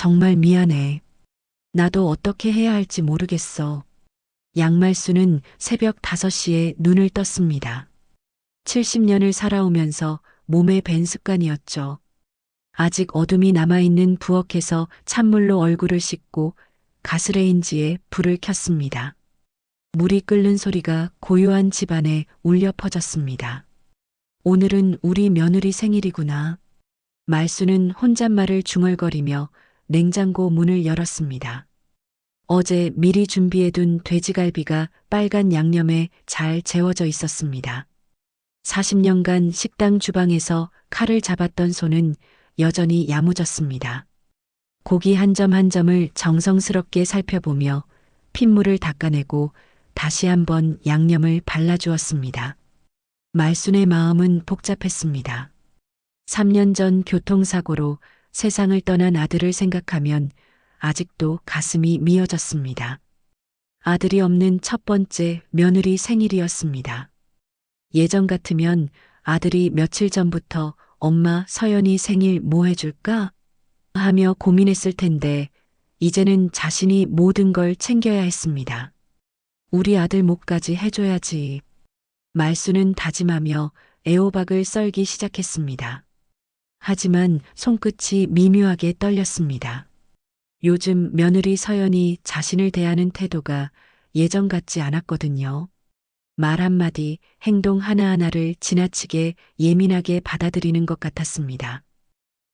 정말 미안해. 나도 어떻게 해야 할지 모르겠어. 양말수는 새벽 5시에 눈을 떴습니다. 70년을 살아오면서 몸에 밴 습관이었죠. 아직 어둠이 남아있는 부엌에서 찬물로 얼굴을 씻고 가스레인지에 불을 켰습니다. 물이 끓는 소리가 고요한 집안에 울려 퍼졌습니다. 오늘은 우리 며느리 생일이구나. 말수는 혼잣말을 중얼거리며 냉장고 문을 열었습니다. 어제 미리 준비해둔 돼지갈비가 빨간 양념에 잘 재워져 있었습니다. 40년간 식당 주방에서 칼을 잡았던 손은 여전히 야무졌습니다. 고기 한 점 한 점을 정성스럽게 살펴보며 핏물을 닦아내고 다시 한번 양념을 발라주었습니다. 말순의 마음은 복잡했습니다. 3년 전 교통사고로 세상을 떠난 아들을 생각하면 아직도 가슴이 미어졌습니다. 아들이 없는 첫 번째 며느리 생일이었습니다. 예전 같으면 아들이 며칠 전부터 엄마 서연이 생일 뭐 해줄까? 하며 고민했을 텐데 이제는 자신이 모든 걸 챙겨야 했습니다. 우리 아들 몫까지 해줘야지. 말수는 다짐하며 애호박을 썰기 시작했습니다. 하지만 손끝이 미묘하게 떨렸습니다. 요즘 며느리 서연이 자신을 대하는 태도가 예전 같지 않았거든요. 말 한마디, 행동 하나하나를 지나치게 예민하게 받아들이는 것 같았습니다.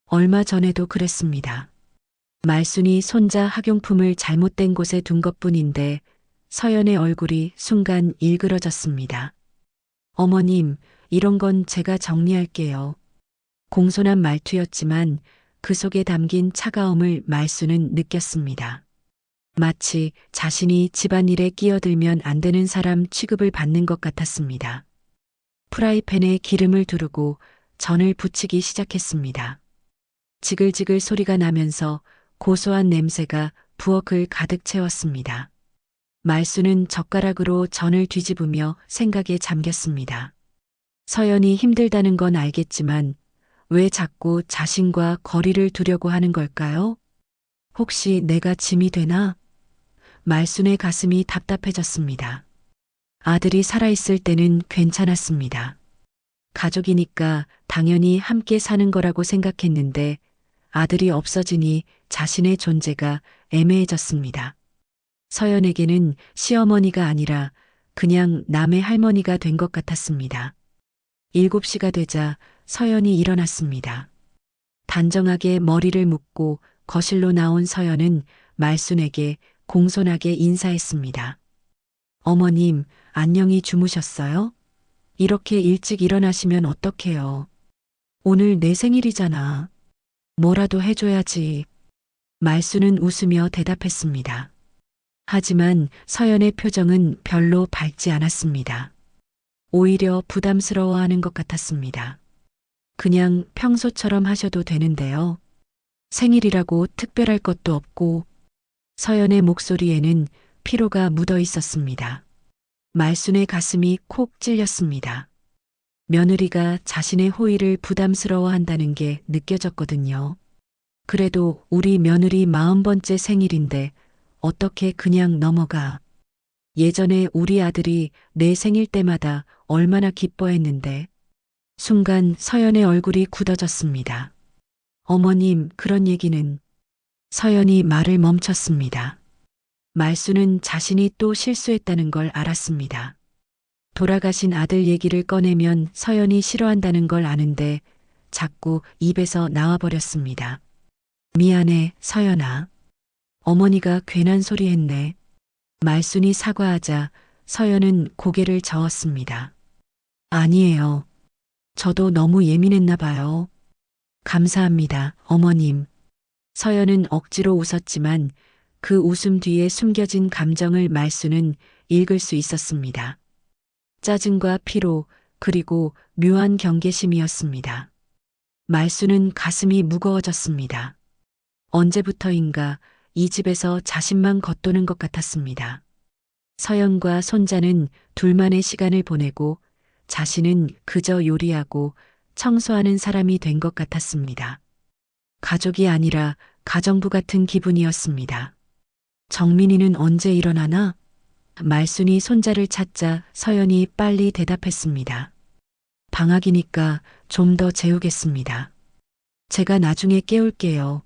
얼마 전에도 그랬습니다. 말순이 손자 학용품을 잘못된 곳에 둔 것뿐인데 서연의 얼굴이 순간 일그러졌습니다. 어머님, 이런 건 제가 정리할게요. 공손한 말투였지만 그 속에 담긴 차가움을 말수는 느꼈습니다. 마치 자신이 집안일에 끼어들면 안 되는 사람 취급을 받는 것 같았습니다. 프라이팬에 기름을 두르고 전을 부치기 시작했습니다. 지글지글 소리가 나면서 고소한 냄새가 부엌을 가득 채웠습니다. 말수는 젓가락으로 전을 뒤집으며 생각에 잠겼습니다. 서연이 힘들다는 건 알겠지만 왜 자꾸 자신과 거리를 두려고 하는 걸까요? 혹시 내가 짐이 되나? 말순의 가슴이 답답해졌습니다. 아들이 살아있을 때는 괜찮았습니다. 가족이니까 당연히 함께 사는 거라고 생각했는데 아들이 없어지니 자신의 존재가 애매해졌습니다. 서연에게는 시어머니가 아니라 그냥 남의 할머니가 된 것 같았습니다. 7시가 되자 서연이 일어났습니다. 단정하게 머리를 묶고 거실로 나온 서연은 말순에게 공손하게 인사했습니다. 어머님, 안녕히 주무셨어요? 이렇게 일찍 일어나시면 어떡해요? 오늘 내 생일이잖아. 뭐라도 해줘야지. 말순은 웃으며 대답했습니다. 하지만 서연의 표정은 별로 밝지 않았습니다. 오히려 부담스러워하는 것 같았습니다. 그냥 평소처럼 하셔도 되는데요. 생일이라고 특별할 것도 없고. 서연의 목소리에는 피로가 묻어 있었습니다. 말순의 가슴이 콕 찔렸습니다. 며느리가 자신의 호의를 부담스러워한다는 게 느껴졌거든요. 그래도 우리 며느리 40번째 생일인데 어떻게 그냥 넘어가. 예전에 우리 아들이 내 생일 때마다 얼마나 기뻐했는데. 순간 서연의 얼굴이 굳어졌습니다. 어머님, 그런 얘기는. 서연이 말을 멈췄습니다. 말수는 자신이 또 실수했다는 걸 알았습니다. 돌아가신 아들 얘기를 꺼내면 서연이 싫어한다는 걸 아는데 자꾸 입에서 나와버렸습니다. 미안해, 서연아. 어머니가 괜한 소리 했네. 말순이 사과하자 서연은 고개를 저었습니다. 아니에요. 저도 너무 예민했나 봐요. 감사합니다, 어머님. 서연은 억지로 웃었지만 그 웃음 뒤에 숨겨진 감정을 말수는 읽을 수 있었습니다. 짜증과 피로, 그리고 묘한 경계심이었습니다. 말수는 가슴이 무거워졌습니다. 언제부터인가 이 집에서 자신만 겉도는 것 같았습니다. 서연과 손자는 둘만의 시간을 보내고 자신은 그저 요리하고 청소하는 사람이 된 것 같았습니다. 가족이 아니라 가정부 같은 기분이었습니다. 정민이는 언제 일어나나? 말순이 손자를 찾자 서연이 빨리 대답했습니다. 방학이니까 좀 더 재우겠습니다. 제가 나중에 깨울게요.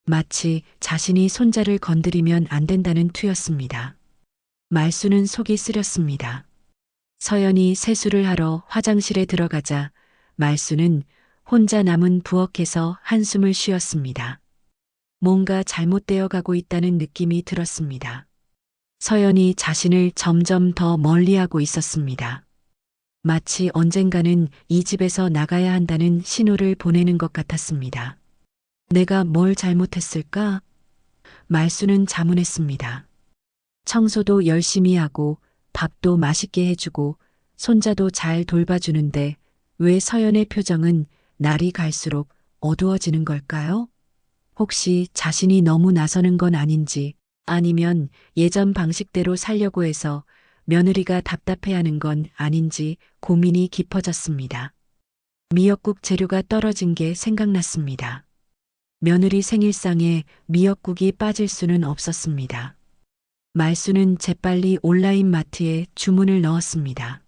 마치 자신이 손자를 건드리면 안 된다는 투였습니다. 말순은 속이 쓰렸습니다. 서연이 세수를 하러 화장실에 들어가자 말순은 혼자 남은 부엌에서 한숨을 쉬었습니다. 뭔가 잘못되어 가고 있다는 느낌이 들었습니다. 서연이 자신을 점점 더 멀리하고 있었습니다. 마치 언젠가는 이 집에서 나가야 한다는 신호를 보내는 것 같았습니다. 내가 뭘 잘못했을까? 말수는 자문했습니다. 청소도 열심히 하고 밥도 맛있게 해주고 손자도 잘 돌봐주는데 왜 서연의 표정은 날이 갈수록 어두워지는 걸까요? 혹시 자신이 너무 나서는 건 아닌지 아니면 예전 방식대로 살려고 해서 며느리가 답답해하는 건 아닌지 고민이 깊어졌습니다. 미역국 재료가 떨어진 게 생각났습니다. 며느리 생일상에 미역국이 빠질 수는 없었습니다. 말수는 재빨리 온라인 마트에 주문을 넣었습니다.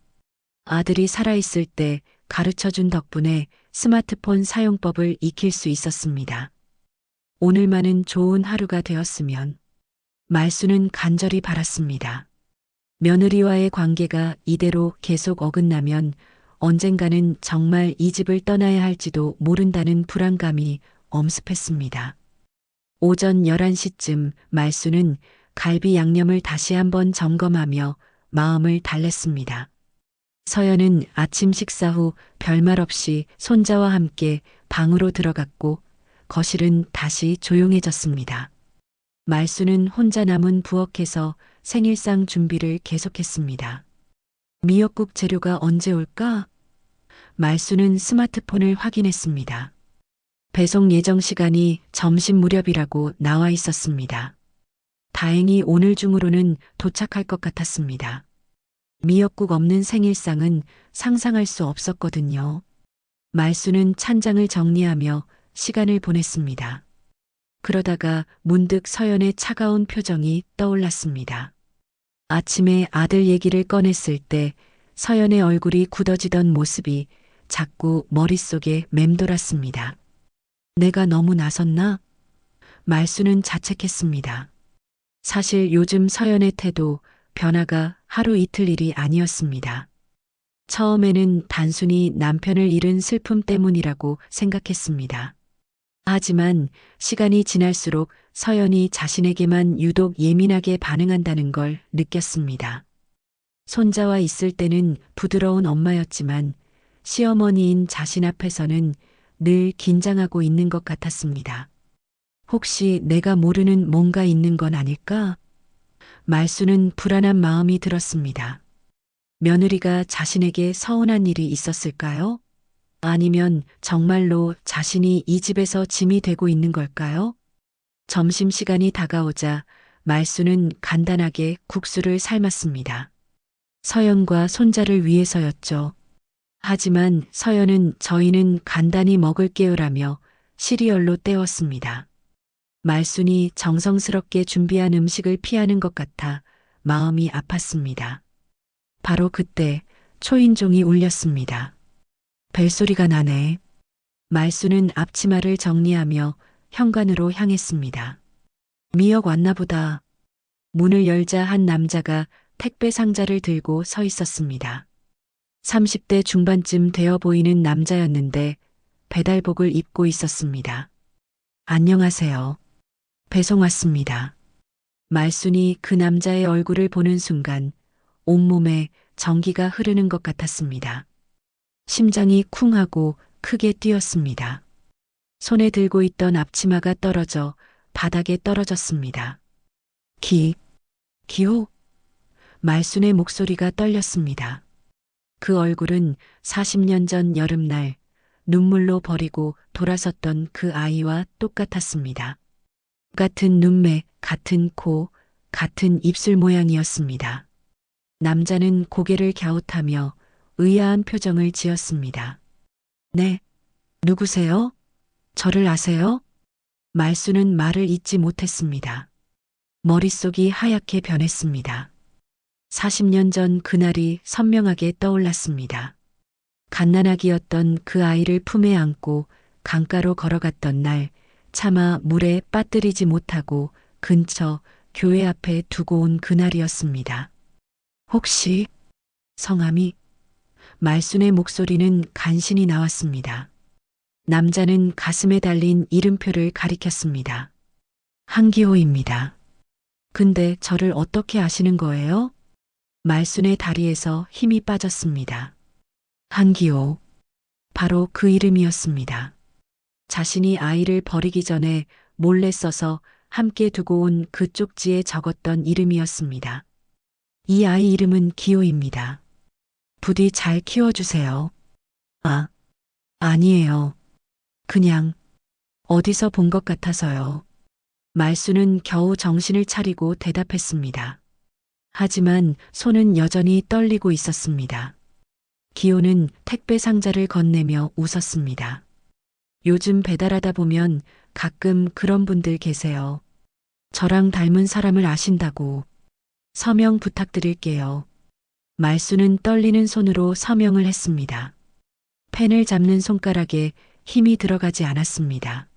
아들이 살아있을 때 가르쳐준 덕분에 스마트폰 사용법을 익힐 수 있었습니다. 오늘만은 좋은 하루가 되었으면 말수는 간절히 바랐습니다. 며느리와의 관계가 이대로 계속 어긋나면 언젠가는 정말 이 집을 떠나야 할지도 모른다는 불안감이 엄습했습니다. 오전 11시쯤 말수는 갈비 양념을 다시 한번 점검하며 마음을 달랬습니다. 서연은 아침 식사 후 별말 없이 손자와 함께 방으로 들어갔고 거실은 다시 조용해졌습니다. 말수는 혼자 남은 부엌에서 생일상 준비를 계속했습니다. 미역국 재료가 언제 올까? 말수는 스마트폰을 확인했습니다. 배송 예정 시간이 점심 무렵이라고 나와 있었습니다. 다행히 오늘 중으로는 도착할 것 같았습니다. 미역국 없는 생일상은 상상할 수 없었거든요. 말수는 찬장을 정리하며 시간을 보냈습니다. 그러다가 문득 서연의 차가운 표정이 떠올랐습니다. 아침에 아들 얘기를 꺼냈을 때 서연의 얼굴이 굳어지던 모습이 자꾸 머릿속에 맴돌았습니다. 내가 너무 나섰나? 말수는 자책했습니다. 사실 요즘 서연의 태도, 변화가 하루 이틀 일이 아니었습니다. 처음에는 단순히 남편을 잃은 슬픔 때문이라고 생각했습니다. 하지만 시간이 지날수록 서연이 자신에게만 유독 예민하게 반응한다는 걸 느꼈습니다. 손자와 있을 때는 부드러운 엄마였지만 시어머니인 자신 앞에서는 늘 긴장하고 있는 것 같았습니다. 혹시 내가 모르는 뭔가 있는 건 아닐까? 말수는 불안한 마음이 들었습니다. 며느리가 자신에게 서운한 일이 있었을까요? 아니면 정말로 자신이 이 집에서 짐이 되고 있는 걸까요? 점심시간이 다가오자 말수는 간단하게 국수를 삶았습니다. 서연과 손자를 위해서였죠. 하지만 서연은 저희는 간단히 먹을게요라며 시리얼로 때웠습니다. 말순이 정성스럽게 준비한 음식을 피하는 것 같아 마음이 아팠습니다. 바로 그때 초인종이 울렸습니다. 벨소리가 나네. 말수는 앞치마를 정리하며 현관으로 향했습니다. 미역 왔나 보다. 문을 열자 한 남자가 택배 상자를 들고 서 있었습니다. 30대 중반쯤 되어 보이는 남자였는데 배달복을 입고 있었습니다. 안녕하세요. 배송 왔습니다. 말순이 그 남자의 얼굴을 보는 순간 온몸에 전기가 흐르는 것 같았습니다. 심장이 쿵하고 크게 뛰었습니다. 손에 들고 있던 앞치마가 떨어져 바닥에 떨어졌습니다. 기호? 말순의 목소리가 떨렸습니다. 그 얼굴은 40년 전 여름날 눈물로 버리고 돌아섰던 그 아이와 똑같았습니다. 같은 눈매, 같은 코, 같은 입술 모양이었습니다. 남자는 고개를 갸웃하며 의아한 표정을 지었습니다. 네, 누구세요? 저를 아세요? 말수는 말을 잇지 못했습니다. 머릿속이 하얗게 변했습니다. 40년 전 그날이 선명하게 떠올랐습니다. 갓난아기였던 그 아이를 품에 안고 강가로 걸어갔던 날, 차마 물에 빠뜨리지 못하고 근처 교회 앞에 두고 온 그날이었습니다. 혹시 성함이? 말순의 목소리는 간신히 나왔습니다. 남자는 가슴에 달린 이름표를 가리켰습니다. 한기호입니다. 근데 저를 어떻게 아시는 거예요? 말순의 다리에서 힘이 빠졌습니다. 한기호. 바로 그 이름이었습니다. 자신이 아이를 버리기 전에 몰래 써서 함께 두고 온 그 쪽지에 적었던 이름이었습니다. 이 아이 이름은 기호입니다. 부디 잘 키워주세요. 아, 아니에요. 그냥 어디서 본 것 같아서요. 말수는 겨우 정신을 차리고 대답했습니다. 하지만 손은 여전히 떨리고 있었습니다. 기호는 택배 상자를 건네며 웃었습니다. 요즘 배달하다 보면 가끔 그런 분들 계세요. 저랑 닮은 사람을 아신다고. 서명 부탁드릴게요. 말수는 떨리는 손으로 서명을 했습니다. 펜을 잡는 손가락에 힘이 들어가지 않았습니다.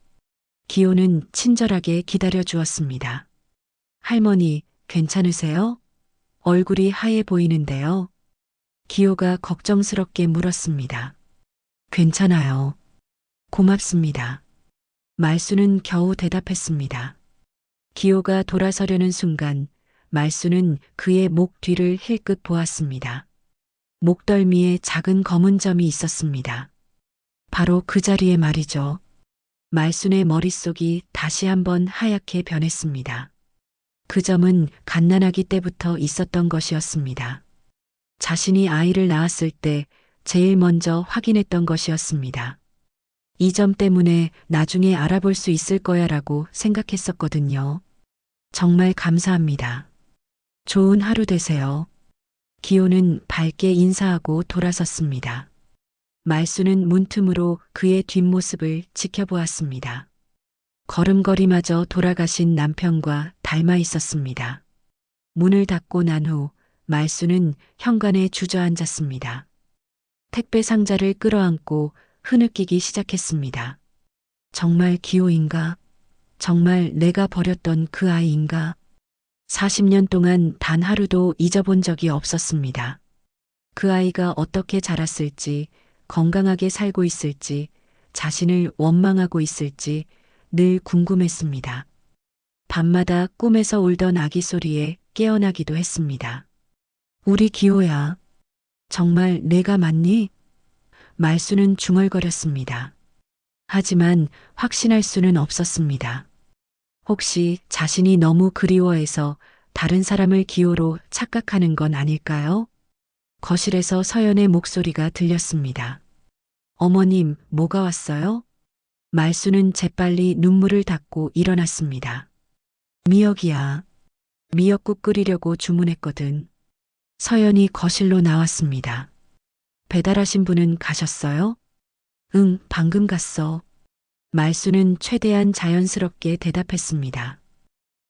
기호는 친절하게 기다려 주었습니다. 할머니, 괜찮으세요? 얼굴이 하얘 보이는데요. 기호가 걱정스럽게 물었습니다. 괜찮아요. 고맙습니다. 말수는 겨우 대답했습니다. 기호가 돌아서려는 순간 말수는 그의 목 뒤를 힐끗 보았습니다. 목덜미에 작은 검은 점이 있었습니다. 바로 그 자리에 말이죠. 말순의 머릿속이 다시 한번 하얗게 변했습니다. 그 점은 갓난아기 때부터 있었던 것이었습니다. 자신이 아이를 낳았을 때 제일 먼저 확인했던 것이었습니다. 이 점 때문에 나중에 알아볼 수 있을 거야라고 생각했었거든요. 정말 감사합니다. 좋은 하루 되세요. 기호는 밝게 인사하고 돌아섰습니다. 말수는 문틈으로 그의 뒷모습을 지켜보았습니다. 걸음걸이마저 돌아가신 남편과 닮아 있었습니다. 문을 닫고 난 후 말수는 현관에 주저앉았습니다. 택배 상자를 끌어안고 흐느끼기 시작했습니다. 정말 기호인가? 정말 내가 버렸던 그 아이인가? 40년 동안 단 하루도 잊어본 적이 없었습니다. 그 아이가 어떻게 자랐을지, 건강하게 살고 있을지, 자신을 원망하고 있을지 늘 궁금했습니다. 밤마다 꿈에서 울던 아기 소리에 깨어나기도 했습니다. 우리 기호야. 정말 내가 맞니? 말수는 중얼거렸습니다. 하지만 확신할 수는 없었습니다. 혹시 자신이 너무 그리워해서 다른 사람을 기호로 착각하는 건 아닐까요? 거실에서 서연의 목소리가 들렸습니다. 어머님, 뭐가 왔어요? 말수는 재빨리 눈물을 닦고 일어났습니다. 미역이야. 미역국 끓이려고 주문했거든. 서연이 거실로 나왔습니다. 배달하신 분은 가셨어요? 응, 방금 갔어. 말수는 최대한 자연스럽게 대답했습니다.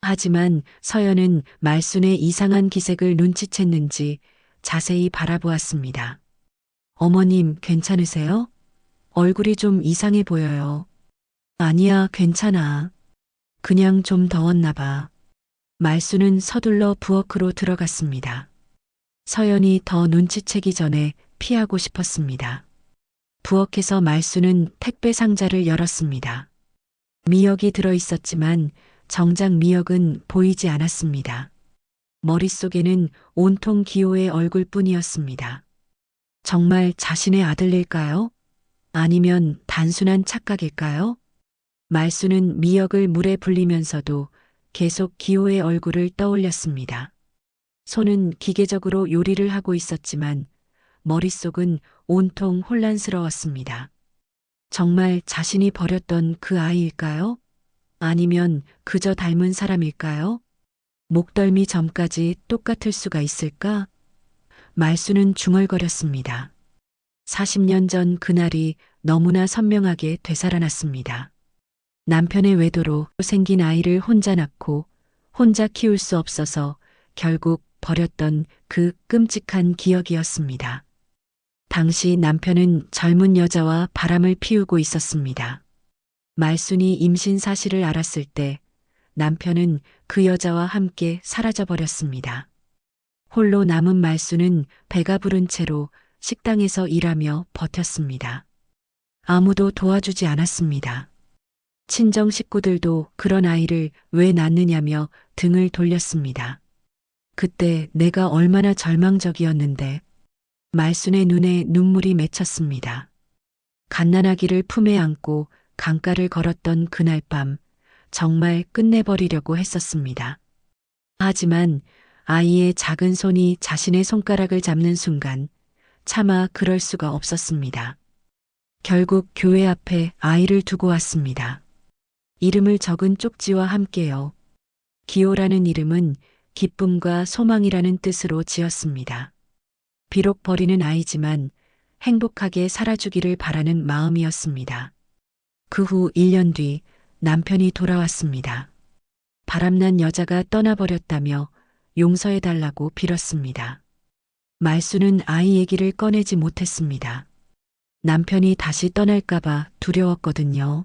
하지만 서연은 말순의 이상한 기색을 눈치챘는지 자세히 바라보았습니다. 어머님, 괜찮으세요? 얼굴이 좀 이상해 보여요. 아니야, 괜찮아. 그냥 좀 더웠나 봐. 말수는 서둘러 부엌으로 들어갔습니다. 서연이 더 눈치채기 전에 피하고 싶었습니다. 부엌에서 말수는 택배 상자를 열었습니다. 미역이 들어있었지만 정작 미역은 보이지 않았습니다. 머릿속에는 온통 기호의 얼굴뿐이었습니다. 정말 자신의 아들일까요? 아니면 단순한 착각일까요? 말수는 미역을 물에 불리면서도 계속 기호의 얼굴을 떠올렸습니다. 손은 기계적으로 요리를 하고 있었지만 머릿속은 온통 혼란스러웠습니다. 정말 자신이 버렸던 그 아이일까요? 아니면 그저 닮은 사람일까요? 목덜미 점까지 똑같을 수가 있을까? 말수는 중얼거렸습니다. 40년 전 그날이 너무나 선명하게 되살아났습니다. 남편의 외도로 생긴 아이를 혼자 낳고 혼자 키울 수 없어서 결국 버렸던 그 끔찍한 기억이었습니다. 당시 남편은 젊은 여자와 바람을 피우고 있었습니다. 말순이 임신 사실을 알았을 때 남편은 그 여자와 함께 사라져 버렸습니다. 홀로 남은 말순은 배가 부른 채로 식당에서 일하며 버텼습니다. 아무도 도와주지 않았습니다. 친정 식구들도 그런 아이를 왜 낳느냐며 등을 돌렸습니다. 그때 내가 얼마나 절망적이었는데 말순의 눈에 눈물이 맺혔습니다. 갓난아기를 품에 안고 강가를 걸었던 그날 밤 정말 끝내버리려고 했었습니다. 하지만 아이의 작은 손이 자신의 손가락을 잡는 순간 차마 그럴 수가 없었습니다. 결국 교회 앞에 아이를 두고 왔습니다. 이름을 적은 쪽지와 함께요. 기호라는 이름은 기쁨과 소망이라는 뜻으로 지었습니다. 비록 버리는 아이지만 행복하게 살아주기를 바라는 마음이었습니다. 그 후 1년 뒤 남편이 돌아왔습니다. 바람난 여자가 떠나버렸다며 용서해달라고 빌었습니다. 말수는 아이 얘기를 꺼내지 못했습니다. 남편이 다시 떠날까봐 두려웠거든요.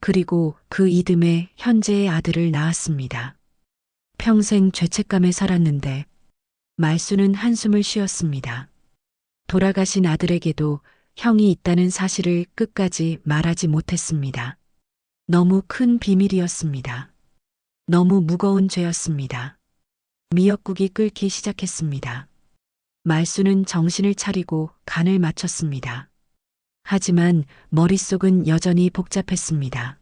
그리고 그 이듬해 현재의 아들을 낳았습니다. 평생 죄책감에 살았는데 말수는 한숨을 쉬었습니다. 돌아가신 아들에게도 형이 있다는 사실을 끝까지 말하지 못했습니다. 너무 큰 비밀이었습니다. 너무 무거운 죄였습니다. 미역국이 끓기 시작했습니다. 말수는 정신을 차리고 간을 맞췄습니다. 하지만 머릿속은 여전히 복잡했습니다.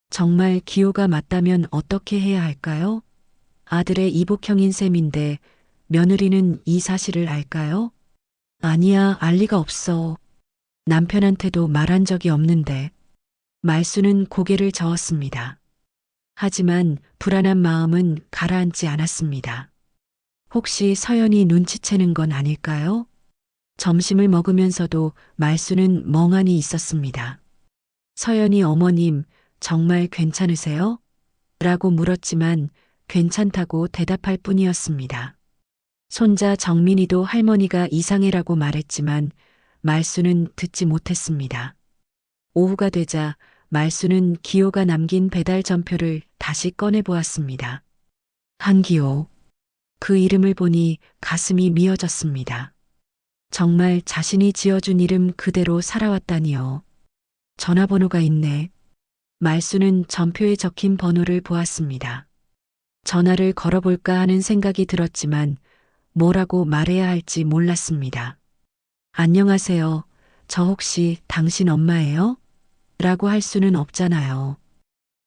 정말 기호가 맞다면 어떻게 해야 할까요? 아들의 이복형인 셈인데 며느리는 이 사실을 알까요? 아니야, 알 리가 없어. 남편한테도 말한 적이 없는데. 말수는 고개를 저었습니다. 하지만 불안한 마음은 가라앉지 않았습니다. 혹시 서연이 눈치채는 건 아닐까요? 점심을 먹으면서도 말수는 멍하니 있었습니다. 서연이 어머님, 정말 괜찮으세요? 라고 물었지만 괜찮다고 대답할 뿐이었습니다. 손자 정민이도 할머니가 이상해라고 말했지만 말수는 듣지 못했습니다. 오후가 되자 말수는 기호가 남긴 배달 전표를 다시 꺼내보았습니다. 한기호. 그 이름을 보니 가슴이 미어졌습니다. 정말 자신이 지어준 이름 그대로 살아왔다니요. 전화번호가 있네. 말수는 전표에 적힌 번호를 보았습니다. 전화를 걸어볼까 하는 생각이 들었지만 뭐라고 말해야 할지 몰랐습니다. 안녕하세요. 저 혹시 당신 엄마예요? 라고 할 수는 없잖아요.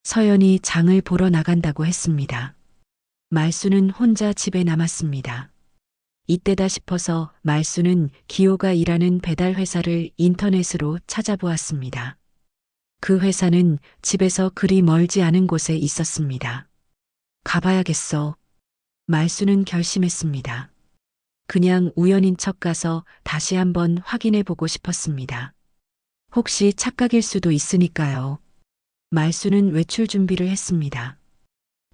서연이 장을 보러 나간다고 했습니다. 말수는 혼자 집에 남았습니다. 이때다 싶어서 말수는 기호가 일하는 배달 회사를 인터넷으로 찾아보았습니다. 그 회사는 집에서 그리 멀지 않은 곳에 있었습니다. 가봐야겠어. 말수는 결심했습니다. 그냥 우연인 척 가서 다시 한번 확인해 보고 싶었습니다. 혹시 착각일 수도 있으니까요. 말수는 외출 준비를 했습니다.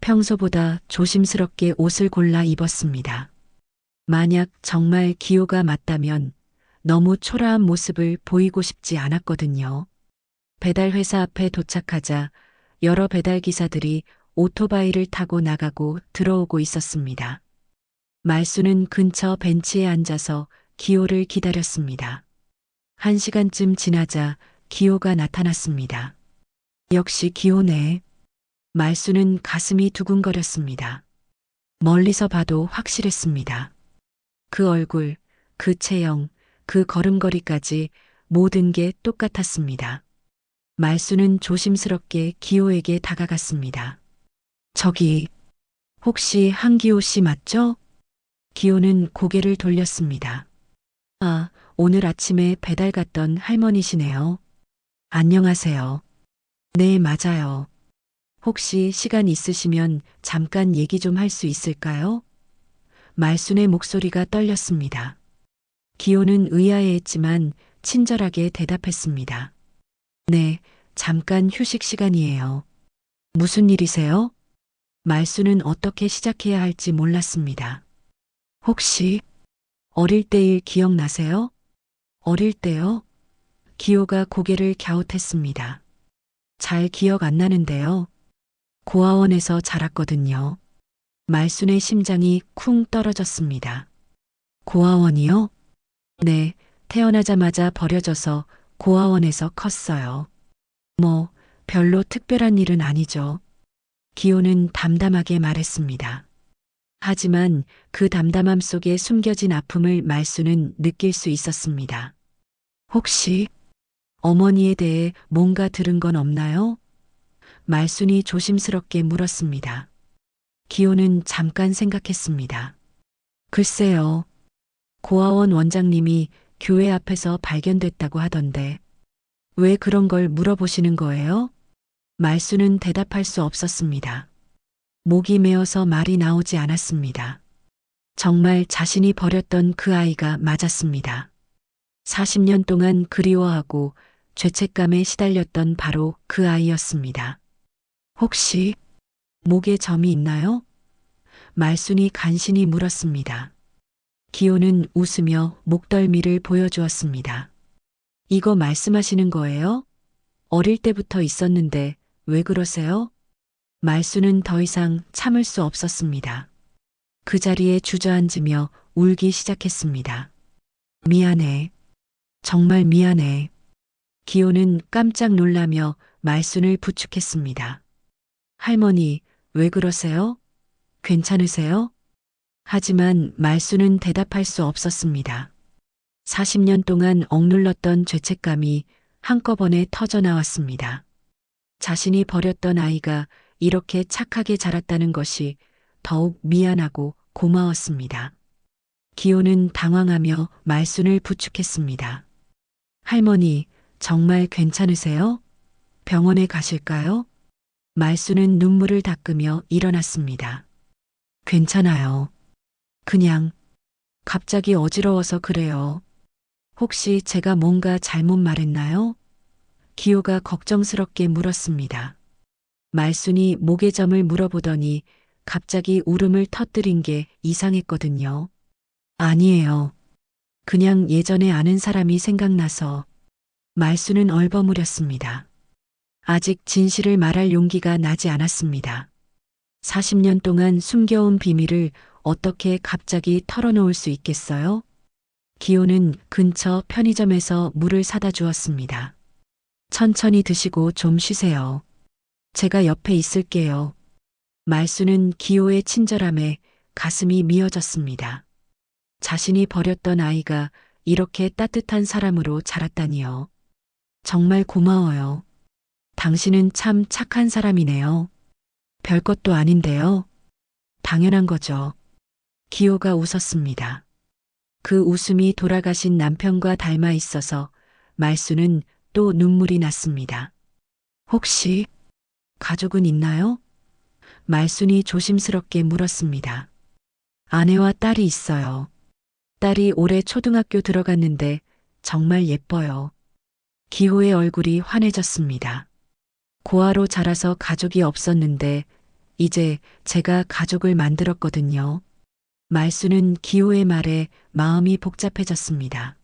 평소보다 조심스럽게 옷을 골라 입었습니다. 만약 정말 기호가 맞다면 너무 초라한 모습을 보이고 싶지 않았거든요. 배달 회사 앞에 도착하자 여러 배달 기사들이 오토바이를 타고 나가고 들어오고 있었습니다. 말수는 근처 벤치에 앉아서 기호를 기다렸습니다. 1시간쯤 지나자 기호가 나타났습니다. 역시 기호네. 말수는 가슴이 두근거렸습니다. 멀리서 봐도 확실했습니다. 그 얼굴, 그 체형, 그 걸음걸이까지 모든 게 똑같았습니다. 말수는 조심스럽게 기호에게 다가갔습니다. 저기, 혹시 한기호 씨 맞죠? 기호는 고개를 돌렸습니다. 아, 오늘 아침에 배달 갔던 할머니시네요. 안녕하세요. 네, 맞아요. 혹시 시간 있으시면 잠깐 얘기 좀 할 수 있을까요? 말순의 목소리가 떨렸습니다. 기호는 의아해했지만 친절하게 대답했습니다. 네, 잠깐 휴식 시간이에요. 무슨 일이세요? 말수는 어떻게 시작해야 할지 몰랐습니다. 혹시 어릴 때 일 기억나세요? 어릴 때요? 기호가 고개를 갸웃했습니다. 잘 기억 안 나는데요. 고아원에서 자랐거든요. 말순의 심장이 쿵 떨어졌습니다. 고아원이요? 네, 태어나자마자 버려져서 고아원에서 컸어요. 뭐, 별로 특별한 일은 아니죠. 기호는 담담하게 말했습니다. 하지만 그 담담함 속에 숨겨진 아픔을 말수는 느낄 수 있었습니다. 혹시 어머니에 대해 뭔가 들은 건 없나요? 말순이 조심스럽게 물었습니다. 기호는 잠깐 생각했습니다. 글쎄요. 고아원 원장님이 교회 앞에서 발견됐다고 하던데 왜 그런 걸 물어보시는 거예요? 말수는 대답할 수 없었습니다. 목이 메어서 말이 나오지 않았습니다. 정말 자신이 버렸던 그 아이가 맞았습니다. 40년 동안 그리워하고 죄책감에 시달렸던 바로 그 아이였습니다. 혹시 목에 점이 있나요? 말순이 간신히 물었습니다. 기호는 웃으며 목덜미를 보여주었습니다. 이거 말씀하시는 거예요? 어릴 때부터 있었는데 왜 그러세요? 말수는 더 이상 참을 수 없었습니다. 그 자리에 주저앉으며 울기 시작했습니다. 미안해. 정말 미안해. 기호는 깜짝 놀라며 말순을 부축했습니다. 할머니, 왜 그러세요? 괜찮으세요? 하지만 말순은 대답할 수 없었습니다. 40년 동안 억눌렀던 죄책감이 한꺼번에 터져 나왔습니다. 자신이 버렸던 아이가 이렇게 착하게 자랐다는 것이 더욱 미안하고 고마웠습니다. 기호는 당황하며 말순을 부축했습니다. 할머니, 정말 괜찮으세요? 병원에 가실까요? 말순은 눈물을 닦으며 일어났습니다. 괜찮아요. 그냥 갑자기 어지러워서 그래요. 혹시 제가 뭔가 잘못 말했나요? 기호가 걱정스럽게 물었습니다. 말순이 목의 점을 물어보더니 갑자기 울음을 터뜨린 게 이상했거든요. 아니에요. 그냥 예전에 아는 사람이 생각나서. 말순은 얼버무렸습니다. 아직 진실을 말할 용기가 나지 않았습니다. 40년 동안 숨겨온 비밀을 어떻게 갑자기 털어놓을 수 있겠어요? 기호는 근처 편의점에서 물을 사다 주었습니다. 천천히 드시고 좀 쉬세요. 제가 옆에 있을게요. 말수는 기호의 친절함에 가슴이 미어졌습니다. 자신이 버렸던 아이가 이렇게 따뜻한 사람으로 자랐다니요. 정말 고마워요. 당신은 참 착한 사람이네요. 별것도 아닌데요. 당연한 거죠. 기호가 웃었습니다. 그 웃음이 돌아가신 남편과 닮아 있어서 말수는 또 눈물이 났습니다. 혹시 가족은 있나요? 말순이 조심스럽게 물었습니다. 아내와 딸이 있어요. 딸이 올해 초등학교 들어갔는데 정말 예뻐요. 기호의 얼굴이 환해졌습니다. 고아로 자라서 가족이 없었는데 이제 제가 가족을 만들었거든요. 말수는 기호의 말에 마음이 복잡해졌습니다.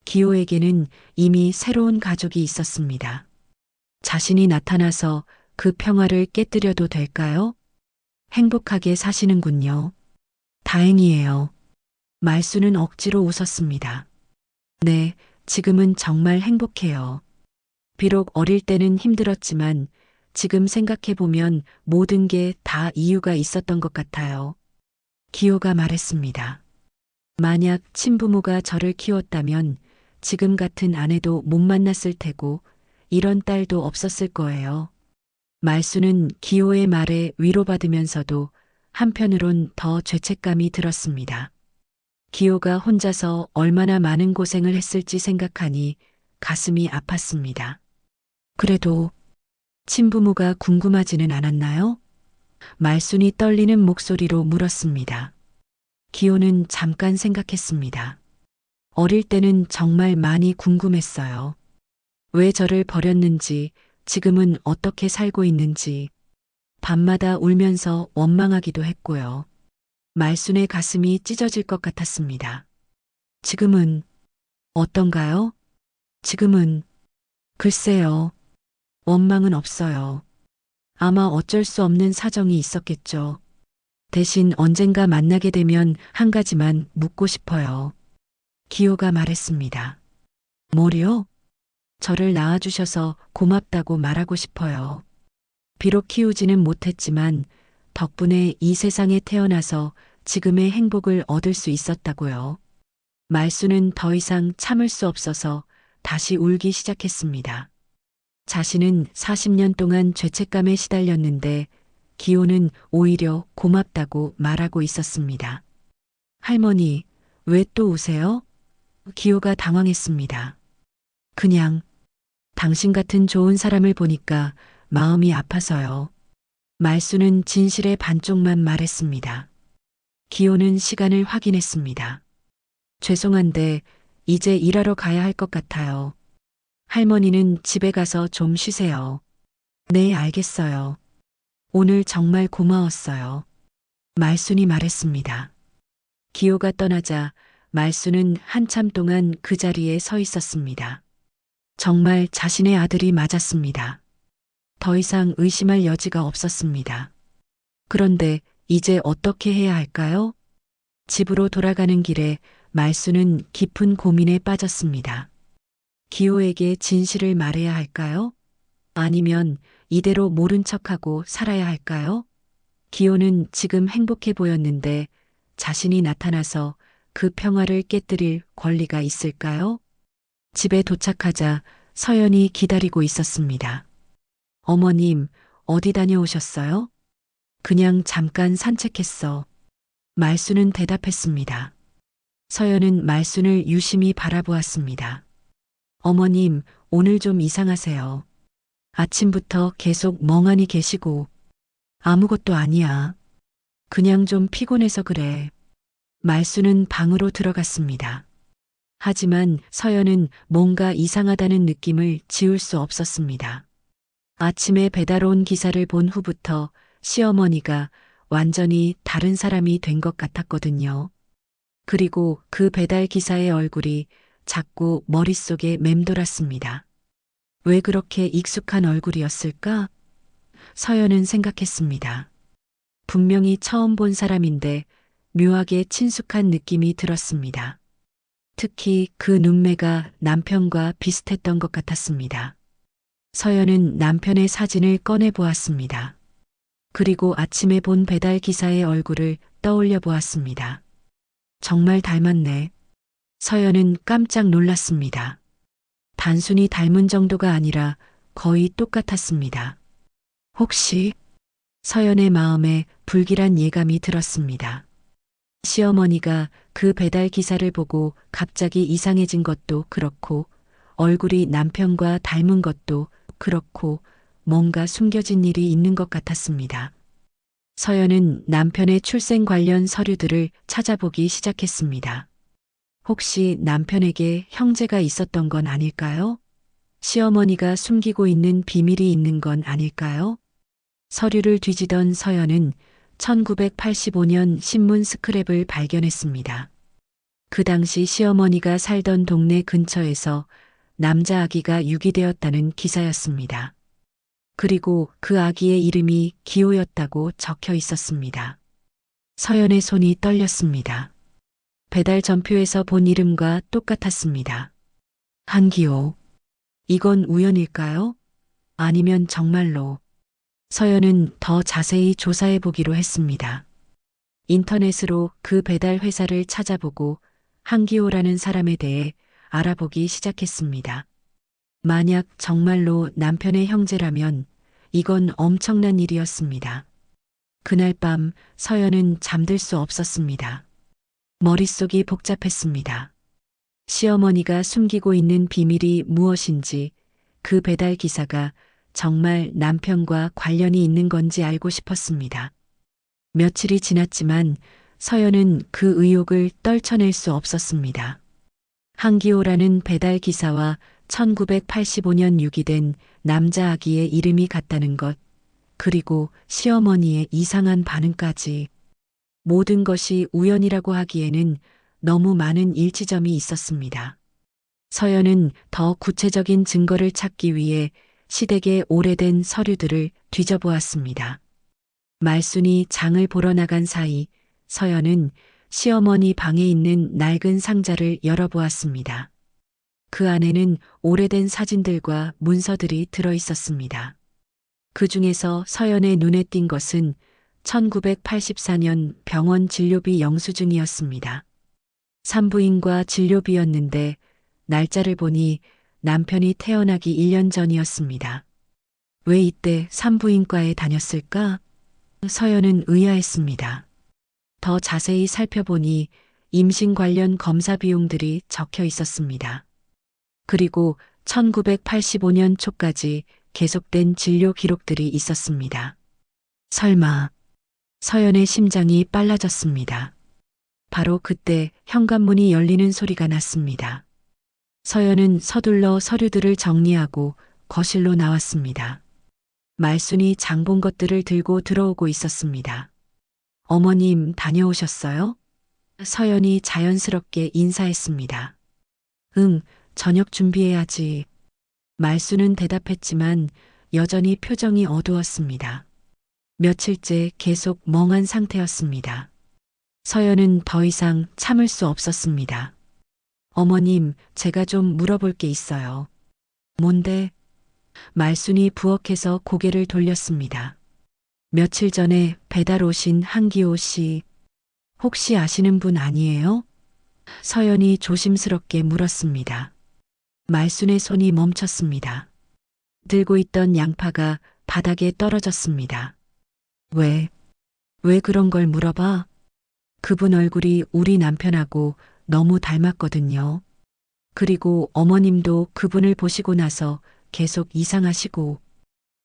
기호에게는 이미 새로운 가족이 있었습니다. 자신이 나타나서 그 평화를 깨뜨려도 될까요? 행복하게 사시는군요. 다행이에요. 말수는 억지로 웃었습니다. 네, 지금은 정말 행복해요. 비록 어릴 때는 힘들었지만 지금 생각해보면 모든 게 다 이유가 있었던 것 같아요. 기호가 말했습니다. 만약 친부모가 저를 키웠다면 지금 같은 아내도 못 만났을 테고 이런 딸도 없었을 거예요. 말수는 기호의 말에 위로받으면서도 한편으론 더 죄책감이 들었습니다. 기호가 혼자서 얼마나 많은 고생을 했을지 생각하니 가슴이 아팠습니다. 그래도 친부모가 궁금하지는 않았나요? 말순이 떨리는 목소리로 물었습니다. 기호는 잠깐 생각했습니다. 어릴 때는 정말 많이 궁금했어요. 왜 저를 버렸는지, 지금은 어떻게 살고 있는지 밤마다 울면서 원망하기도 했고요. 말순의 가슴이 찢어질 것 같았습니다. 지금은 어떤가요? 지금은 글쎄요. 원망은 없어요. 아마 어쩔 수 없는 사정이 있었겠죠. 대신 언젠가 만나게 되면 한 가지만 묻고 싶어요. 기호가 말했습니다. 뭐요? 저를 낳아주셔서 고맙다고 말하고 싶어요. 비록 키우지는 못했지만 덕분에 이 세상에 태어나서 지금의 행복을 얻을 수 있었다고요. 말수는 더 이상 참을 수 없어서 다시 울기 시작했습니다. 자신은 40년 동안 죄책감에 시달렸는데 기호는 오히려 고맙다고 말하고 있었습니다. 할머니, 왜 또 우세요? 기호가 당황했습니다. 그냥 당신 같은 좋은 사람을 보니까 마음이 아파서요. 말수는 진실의 반쪽만 말했습니다. 기호는 시간을 확인했습니다. 죄송한데 이제 일하러 가야 할 것 같아요. 할머니는 집에 가서 좀 쉬세요. 네, 알겠어요. 오늘 정말 고마웠어요. 말순이 말했습니다. 기호가 떠나자 말순은 한참 동안 그 자리에 서 있었습니다. 정말 자신의 아들이 맞았습니다. 더 이상 의심할 여지가 없었습니다. 그런데 이제 어떻게 해야 할까요? 집으로 돌아가는 길에 말순은 깊은 고민에 빠졌습니다. 기호에게 진실을 말해야 할까요? 아니면 이대로 모른 척하고 살아야 할까요? 기호는 지금 행복해 보였는데 자신이 나타나서 그 평화를 깨뜨릴 권리가 있을까요? 집에 도착하자 서연이 기다리고 있었습니다. 어머님, 어디 다녀오셨어요? 그냥 잠깐 산책했어. 말순은 대답했습니다. 서연은 말순을 유심히 바라보았습니다. 어머님, 오늘 좀 이상하세요. 아침부터 계속 멍하니 계시고 아무것도 아니야. 그냥 좀 피곤해서 그래. 말순은 방으로 들어갔습니다. 하지만 서연은 뭔가 이상하다는 느낌을 지울 수 없었습니다. 아침에 배달 온 기사를 본 후부터 시어머니가 완전히 다른 사람이 된 것 같았거든요. 그리고 그 배달 기사의 얼굴이 자꾸 머릿속에 맴돌았습니다. 왜 그렇게 익숙한 얼굴이었을까? 서연은 생각했습니다. 분명히 처음 본 사람인데 묘하게 친숙한 느낌이 들었습니다. 특히 그 눈매가 남편과 비슷했던 것 같았습니다. 서연은 남편의 사진을 꺼내 보았습니다. 그리고 아침에 본 배달 기사의 얼굴을 떠올려 보았습니다. 정말 닮았네. 서연은 깜짝 놀랐습니다. 단순히 닮은 정도가 아니라 거의 똑같았습니다. 혹시 서연의 마음에 불길한 예감이 들었습니다. 시어머니가 그 배달 기사를 보고 갑자기 이상해진 것도 그렇고 얼굴이 남편과 닮은 것도 그렇고 뭔가 숨겨진 일이 있는 것 같았습니다. 서연은 남편의 출생 관련 서류들을 찾아보기 시작했습니다. 혹시 남편에게 형제가 있었던 건 아닐까요? 시어머니가 숨기고 있는 비밀이 있는 건 아닐까요? 서류를 뒤지던 서연은 1985년 신문 스크랩을 발견했습니다. 그 당시 시어머니가 살던 동네 근처에서 남자 아기가 유기되었다는 기사였습니다. 그리고 그 아기의 이름이 기호였다고 적혀 있었습니다. 서연의 손이 떨렸습니다. 배달 전표에서 본 이름과 똑같았습니다. 한기호. 이건 우연일까요? 아니면 정말로. 서연은 더 자세히 조사해 보기로 했습니다. 인터넷으로 그 배달 회사를 찾아보고 한기호라는 사람에 대해 알아보기 시작했습니다. 만약 정말로 남편의 형제라면 이건 엄청난 일이었습니다. 그날 밤 서연은 잠들 수 없었습니다. 머릿속이 복잡했습니다. 시어머니가 숨기고 있는 비밀이 무엇인지, 그 배달 기사가 정말 남편과 관련이 있는 건지 알고 싶었습니다. 며칠이 지났지만 서연은 그 의혹을 떨쳐낼 수 없었습니다. 한기호라는 배달 기사와 1985년 유기된 남자 아기의 이름이 같다는 것, 그리고 시어머니의 이상한 반응까지. 모든 것이 우연이라고 하기에는 너무 많은 일치점이 있었습니다. 서연은 더 구체적인 증거를 찾기 위해 시댁의 오래된 서류들을 뒤져보았습니다. 말순이 장을 보러 나간 사이 서연은 시어머니 방에 있는 낡은 상자를 열어보았습니다. 그 안에는 오래된 사진들과 문서들이 들어 있었습니다. 그 중에서 서연의 눈에 띈 것은 1984년 병원 진료비 영수증이었습니다. 산부인과 진료비였는데 날짜를 보니 남편이 태어나기 1년 전이었습니다. 왜 이때 산부인과에 다녔을까? 서연은 의아했습니다. 더 자세히 살펴보니 임신 관련 검사 비용들이 적혀 있었습니다. 그리고 1985년 초까지 계속된 진료 기록들이 있었습니다. 설마 서연의 심장이 빨라졌습니다. 바로 그때 현관문이 열리는 소리가 났습니다. 서연은 서둘러 서류들을 정리하고 거실로 나왔습니다. 말순이 장 본 것들을 들고 들어오고 있었습니다. 어머님 다녀오셨어요? 서연이 자연스럽게 인사했습니다. 응, 저녁 준비해야지. 말순은 대답했지만 여전히 표정이 어두웠습니다. 며칠째 계속 멍한 상태였습니다. 서연은 더 이상 참을 수 없었습니다. 어머님, 제가 좀 물어볼 게 있어요. 뭔데? 말순이 부엌에서 고개를 돌렸습니다. 며칠 전에 배달 오신 한기호 씨, 혹시 아시는 분 아니에요? 서연이 조심스럽게 물었습니다. 말순의 손이 멈췄습니다. 들고 있던 양파가 바닥에 떨어졌습니다. 왜 그런 걸 물어봐? 그분 얼굴이 우리 남편하고 너무 닮았거든요. 그리고 어머님도 그분을 보시고 나서 계속 이상하시고.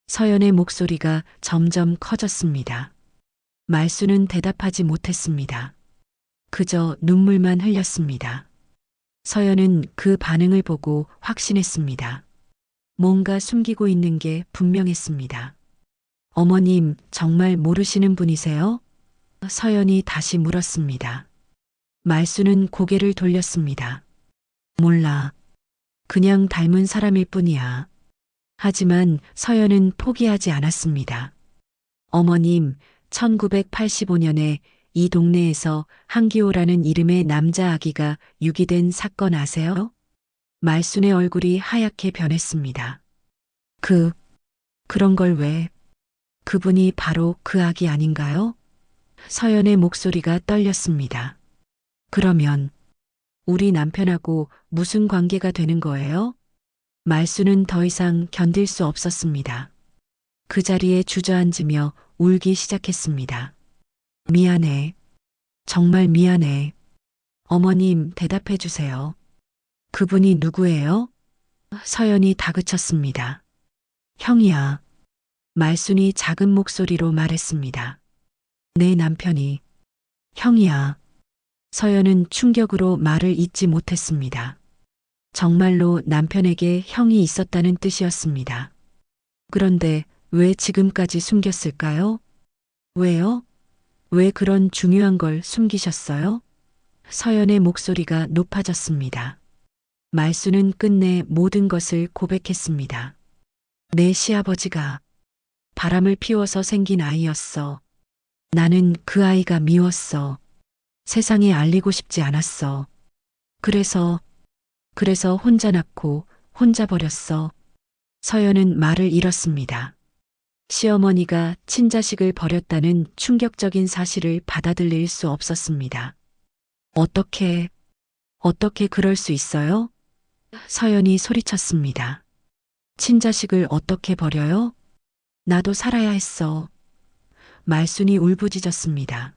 서연의 목소리가 점점 커졌습니다. 말수는 대답하지 못했습니다. 그저 눈물만 흘렸습니다. 서연은 그 반응을 보고 확신했습니다. 뭔가 숨기고 있는 게 분명했습니다. 어머님, 정말 모르시는 분이세요? 서연이 다시 물었습니다. 말수는 고개를 돌렸습니다. 몰라. 그냥 닮은 사람일 뿐이야. 하지만 서연은 포기하지 않았습니다. 어머님, 1985년에 이 동네에서 한기호라는 이름의 남자 아기가 유기된 사건 아세요? 말순의 얼굴이 하얗게 변했습니다. 그런 걸 왜? 그분이 바로 그 아기 아닌가요? 서연의 목소리가 떨렸습니다. 그러면 우리 남편하고 무슨 관계가 되는 거예요? 말수는 더 이상 견딜 수 없었습니다. 그 자리에 주저앉으며 울기 시작했습니다. 미안해. 정말 미안해. 어머님, 대답해 주세요. 그분이 누구예요? 서연이 다그쳤습니다. 형이야. 말순이 작은 목소리로 말했습니다. 내 남편이. 형이야. 서연은 충격으로 말을 잇지 못했습니다. 정말로 남편에게 형이 있었다는 뜻이었습니다. 그런데 왜 지금까지 숨겼을까요? 왜요? 왜 그런 중요한 걸 숨기셨어요? 서연의 목소리가 높아졌습니다. 말수는 끝내 모든 것을 고백했습니다. 내 시아버지가 바람을 피워서 생긴 아이였어. 나는 그 아이가 미웠어. 세상에 알리고 싶지 않았어. 그래서 혼자 낳고 혼자 버렸어. 서연은 말을 잃었습니다. 시어머니가 친자식을 버렸다는 충격적인 사실을 받아들일 수 없었습니다. 어떻게 그럴 수 있어요? 서연이 소리쳤습니다. 친자식을 어떻게 버려요? 나도 살아야 했어. 말순이 울부짖었습니다.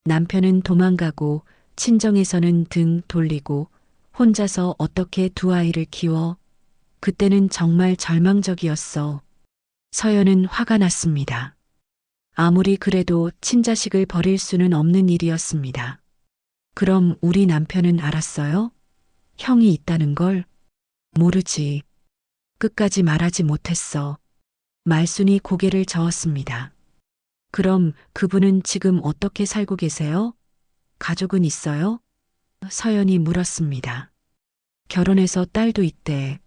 남편은 도망가고 친정에서는 등 돌리고 혼자서 어떻게 두 아이를 키워? 그때는 정말 절망적이었어. 서연은 화가 났습니다. 아무리 그래도 친자식을 버릴 수는 없는 일이었습니다. 그럼 우리 남편은 알았어요? 형이 있다는 걸? 모르지. 끝까지 말하지 못했어. 말순이 고개를 저었습니다. 그럼 그분은 지금 어떻게 살고 계세요? 가족은 있어요? 서연이 물었습니다. 결혼해서 딸도 있대.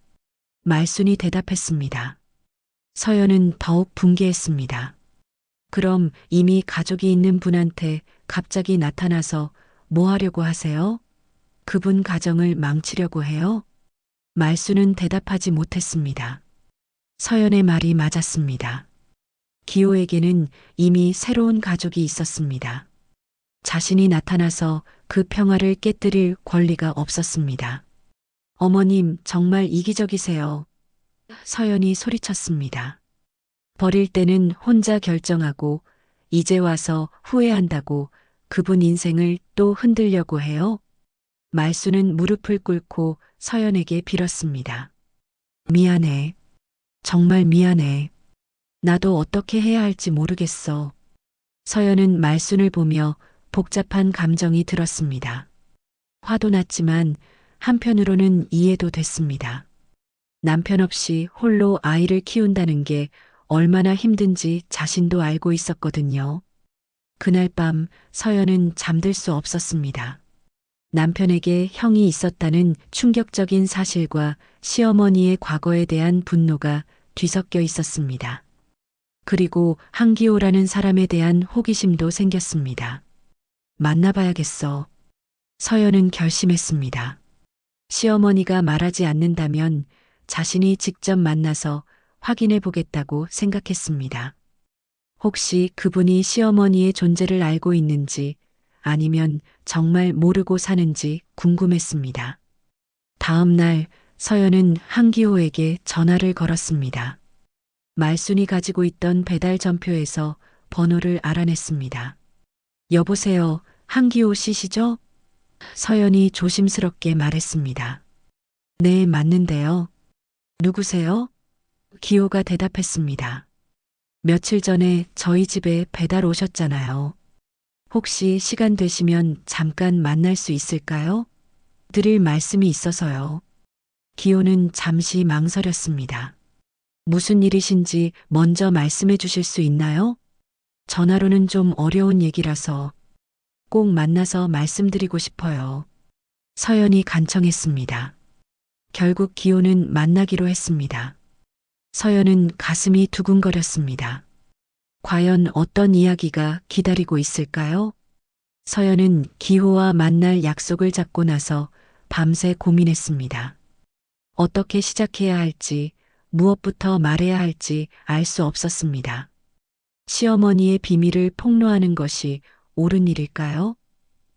말순이 대답했습니다. 서연은 더욱 분개했습니다. 그럼 이미 가족이 있는 분한테 갑자기 나타나서 뭐 하려고 하세요? 그분 가정을 망치려고 해요? 말순은 대답하지 못했습니다. 서연의 말이 맞았습니다. 기호에게는 이미 새로운 가족이 있었습니다. 자신이 나타나서 그 평화를 깨뜨릴 권리가 없었습니다. 어머님, 정말 이기적이세요. 서연이 소리쳤습니다. 버릴 때는 혼자 결정하고 이제 와서 후회한다고 그분 인생을 또 흔들려고 해요. 말수는 무릎을 꿇고 서연에게 빌었습니다. 미안해. 정말 미안해. 나도 어떻게 해야 할지 모르겠어. 서연은 말순을 보며 복잡한 감정이 들었습니다. 화도 났지만 한편으로는 이해도 됐습니다. 남편 없이 홀로 아이를 키운다는 게 얼마나 힘든지 자신도 알고 있었거든요. 그날 밤 서연은 잠들 수 없었습니다. 남편에게 형이 있었다는 충격적인 사실과 시어머니의 과거에 대한 분노가 뒤섞여 있었습니다. 그리고 한기호라는 사람에 대한 호기심도 생겼습니다. 만나봐야겠어. 서연은 결심했습니다. 시어머니가 말하지 않는다면 자신이 직접 만나서 확인해 보겠다고 생각했습니다. 혹시 그분이 시어머니의 존재를 알고 있는지 아니면 정말 모르고 사는지 궁금했습니다. 다음 날 서연은 한기호에게 전화를 걸었습니다. 말순이 가지고 있던 배달 전표에서 번호를 알아냈습니다. 여보세요, 한기호 씨시죠? 서연이 조심스럽게 말했습니다. 네, 맞는데요. 누구세요? 기호가 대답했습니다. 며칠 전에 저희 집에 배달 오셨잖아요. 혹시 시간 되시면 잠깐 만날 수 있을까요? 드릴 말씀이 있어서요. 기호는 잠시 망설였습니다. 무슨 일이신지 먼저 말씀해 주실 수 있나요? 전화로는 좀 어려운 얘기라서 꼭 만나서 말씀드리고 싶어요. 서연이 간청했습니다. 결국 기호는 만나기로 했습니다. 서연은 가슴이 두근거렸습니다. 과연 어떤 이야기가 기다리고 있을까요? 서연은 기호와 만날 약속을 잡고 나서 밤새 고민했습니다. 어떻게 시작해야 할지, 무엇부터 말해야 할지 알 수 없었습니다. 시어머니의 비밀을 폭로하는 것이 옳은 일일까요?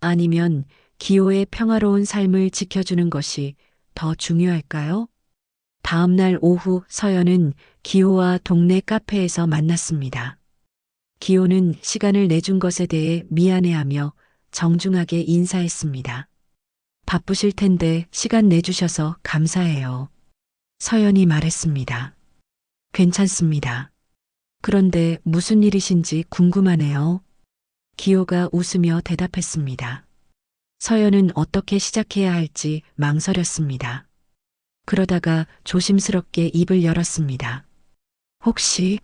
아니면 기호의 평화로운 삶을 지켜주는 것이 더 중요할까요? 다음 날 오후 서연은 기호와 동네 카페에서 만났습니다. 기호는 시간을 내준 것에 대해 미안해하며 정중하게 인사했습니다. 바쁘실 텐데 시간 내주셔서 감사해요. 서연이 말했습니다. 괜찮습니다. 그런데 무슨 일이신지 궁금하네요. 기호가 웃으며 대답했습니다. 서연은 어떻게 시작해야 할지 망설였습니다. 그러다가 조심스럽게 입을 열었습니다. 혹시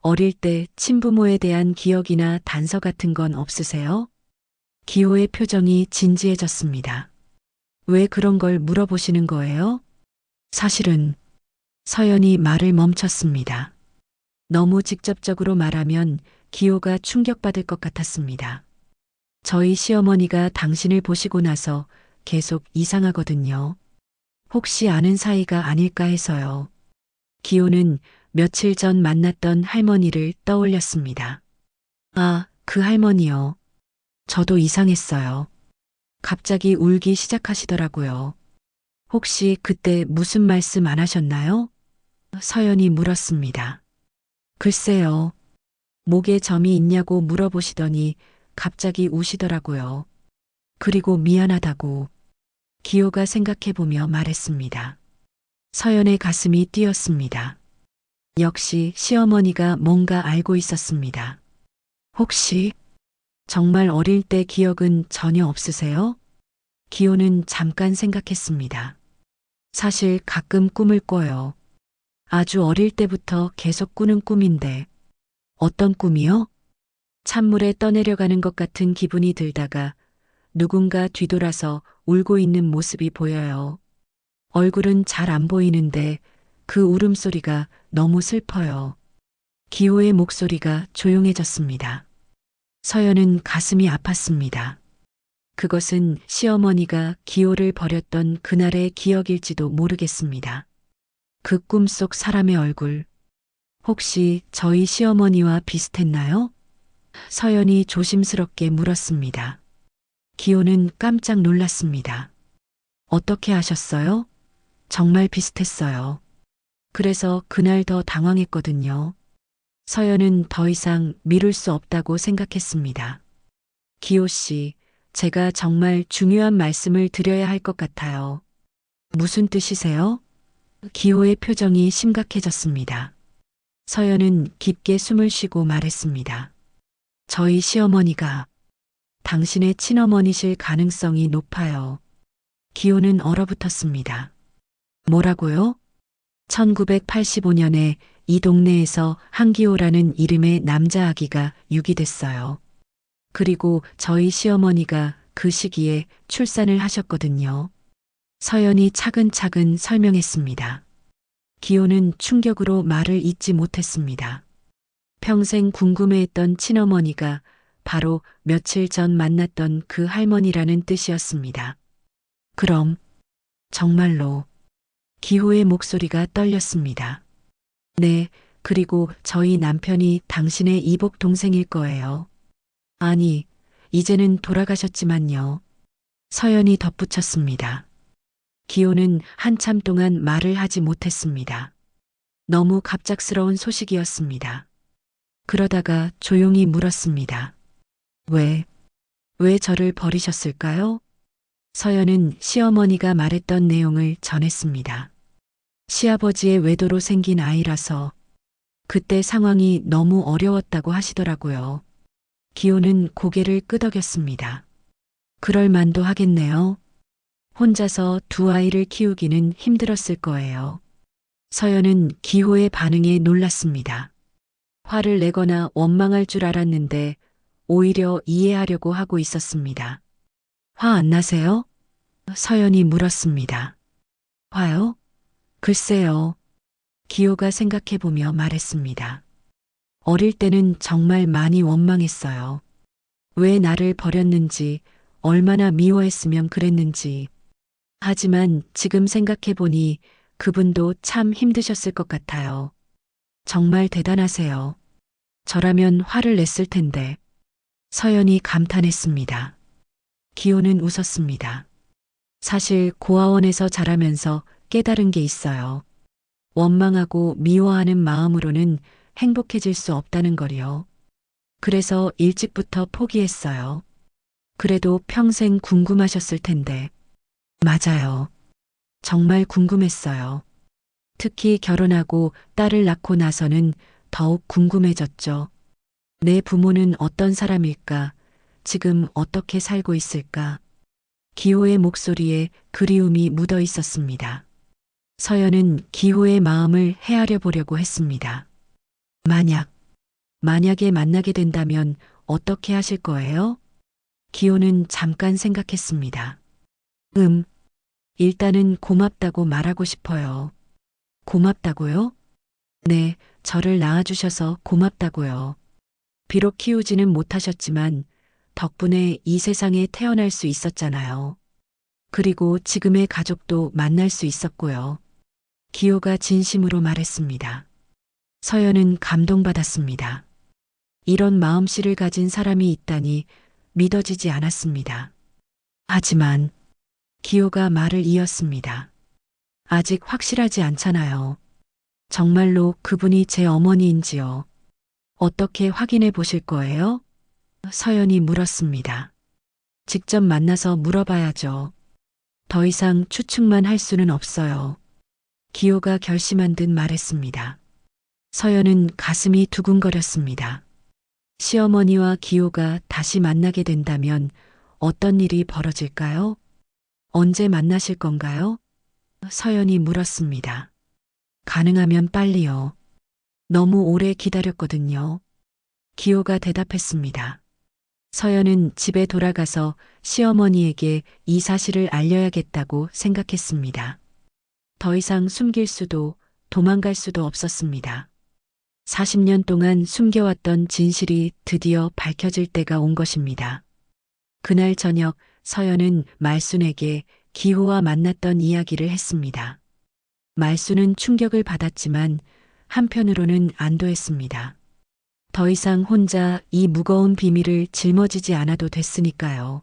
어릴 때 친부모에 대한 기억이나 단서 같은 건 없으세요? 기호의 표정이 진지해졌습니다. 왜 그런 걸 물어보시는 거예요? 사실은 서연이 말을 멈췄습니다. 너무 직접적으로 말하면 기호가 충격받을 것 같았습니다. 저희 시어머니가 당신을 보시고 나서 계속 이상하거든요. 혹시 아는 사이가 아닐까 해서요. 기호는 며칠 전 만났던 할머니를 떠올렸습니다. 아, 그 할머니요. 저도 이상했어요. 갑자기 울기 시작하시더라고요. 혹시 그때 무슨 말씀 안 하셨나요? 서연이 물었습니다. 글쎄요. 목에 점이 있냐고 물어보시더니 갑자기 우시더라고요. 그리고 미안하다고. 기호가 생각해보며 말했습니다. 서연의 가슴이 뛰었습니다. 역시 시어머니가 뭔가 알고 있었습니다. 혹시 정말 어릴 때 기억은 전혀 없으세요? 기호는 잠깐 생각했습니다. 사실 가끔 꿈을 꿔요. 아주 어릴 때부터 계속 꾸는 꿈인데. 어떤 꿈이요? 찬물에 떠내려가는 것 같은 기분이 들다가 누군가 뒤돌아서 울고 있는 모습이 보여요. 얼굴은 잘 안 보이는데 그 울음소리가 너무 슬퍼요. 기호의 목소리가 조용해졌습니다. 서연은 가슴이 아팠습니다. 그것은 시어머니가 기호를 버렸던 그날의 기억일지도 모르겠습니다. 그 꿈속 사람의 얼굴, 혹시 저희 시어머니와 비슷했나요? 서연이 조심스럽게 물었습니다. 기호는 깜짝 놀랐습니다. 어떻게 아셨어요? 정말 비슷했어요. 그래서 그날 더 당황했거든요. 서연은 더 이상 미룰 수 없다고 생각했습니다. 기호 씨, 제가 정말 중요한 말씀을 드려야 할 것 같아요. 무슨 뜻이세요? 기호의 표정이 심각해졌습니다. 서연은 깊게 숨을 쉬고 말했습니다. 저희 시어머니가 당신의 친어머니실 가능성이 높아요. 기호는 얼어붙었습니다. 뭐라고요? 1985년에 이 동네에서 한기호라는 이름의 남자아기가 유기됐어요. 그리고 저희 시어머니가 그 시기에 출산을 하셨거든요. 서연이 차근차근 설명했습니다. 기호는 충격으로 말을 잇지 못했습니다. 평생 궁금해했던 친어머니가 바로 며칠 전 만났던 그 할머니라는 뜻이었습니다. 그럼 정말로 기호의 목소리가 떨렸습니다. 네, 그리고 저희 남편이 당신의 이복 동생일 거예요. 아니, 이제는 돌아가셨지만요. 서연이 덧붙였습니다. 기호는 한참 동안 말을 하지 못했습니다. 너무 갑작스러운 소식이었습니다. 그러다가 조용히 물었습니다. 왜 저를 버리셨을까요? 서연은 시어머니가 말했던 내용을 전했습니다. 시아버지의 외도로 생긴 아이라서 그때 상황이 너무 어려웠다고 하시더라고요. 기호는 고개를 끄덕였습니다. 그럴 만도 하겠네요. 혼자서 두 아이를 키우기는 힘들었을 거예요. 서연은 기호의 반응에 놀랐습니다. 화를 내거나 원망할 줄 알았는데 오히려 이해하려고 하고 있었습니다. 화 안 나세요? 서연이 물었습니다. 화요? 글쎄요. 기호가 생각해보며 말했습니다. 어릴 때는 정말 많이 원망했어요. 왜 나를 버렸는지, 얼마나 미워했으면 그랬는지. 하지만 지금 생각해보니 그분도 참 힘드셨을 것 같아요. 정말 대단하세요. 저라면 화를 냈을 텐데. 서연이 감탄했습니다. 기호는 웃었습니다. 사실 고아원에서 자라면서 깨달은 게 있어요. 원망하고 미워하는 마음으로는 행복해질 수 없다는 걸요. 그래서 일찍부터 포기했어요. 그래도 평생 궁금하셨을 텐데. 맞아요. 정말 궁금했어요. 특히 결혼하고 딸을 낳고 나서는 더욱 궁금해졌죠. 내 부모는 어떤 사람일까? 지금 어떻게 살고 있을까? 기호의 목소리에 그리움이 묻어 있었습니다. 서연은 기호의 마음을 헤아려 보려고 했습니다. 만약에 만나게 된다면 어떻게 하실 거예요? 기호는 잠깐 생각했습니다. 일단은 고맙다고 말하고 싶어요. 고맙다고요? 네, 저를 낳아주셔서 고맙다고요. 비록 키우지는 못하셨지만 덕분에 이 세상에 태어날 수 있었잖아요. 그리고 지금의 가족도 만날 수 있었고요. 기호가 진심으로 말했습니다. 서연은 감동받았습니다. 이런 마음씨를 가진 사람이 있다니 믿어지지 않았습니다. 하지만 기호가 말을 이었습니다. 아직 확실하지 않잖아요. 정말로 그분이 제 어머니인지요. 어떻게 확인해 보실 거예요? 서연이 물었습니다. 직접 만나서 물어봐야죠. 더 이상 추측만 할 수는 없어요. 기호가 결심한 듯 말했습니다. 서연은 가슴이 두근거렸습니다. 시어머니와 기호가 다시 만나게 된다면 어떤 일이 벌어질까요? 언제 만나실 건가요? 서연이 물었습니다. 가능하면 빨리요. 너무 오래 기다렸거든요. 기호가 대답했습니다. 서연은 집에 돌아가서 시어머니에게 이 사실을 알려야겠다고 생각했습니다. 더 이상 숨길 수도 도망갈 수도 없었습니다. 40년 동안 숨겨왔던 진실이 드디어 밝혀질 때가 온 것입니다. 그날 저녁 서연은 말순에게 기호와 만났던 이야기를 했습니다. 말순은 충격을 받았지만 한편으로는 안도했습니다. 더 이상 혼자 이 무거운 비밀을 짊어지지 않아도 됐으니까요.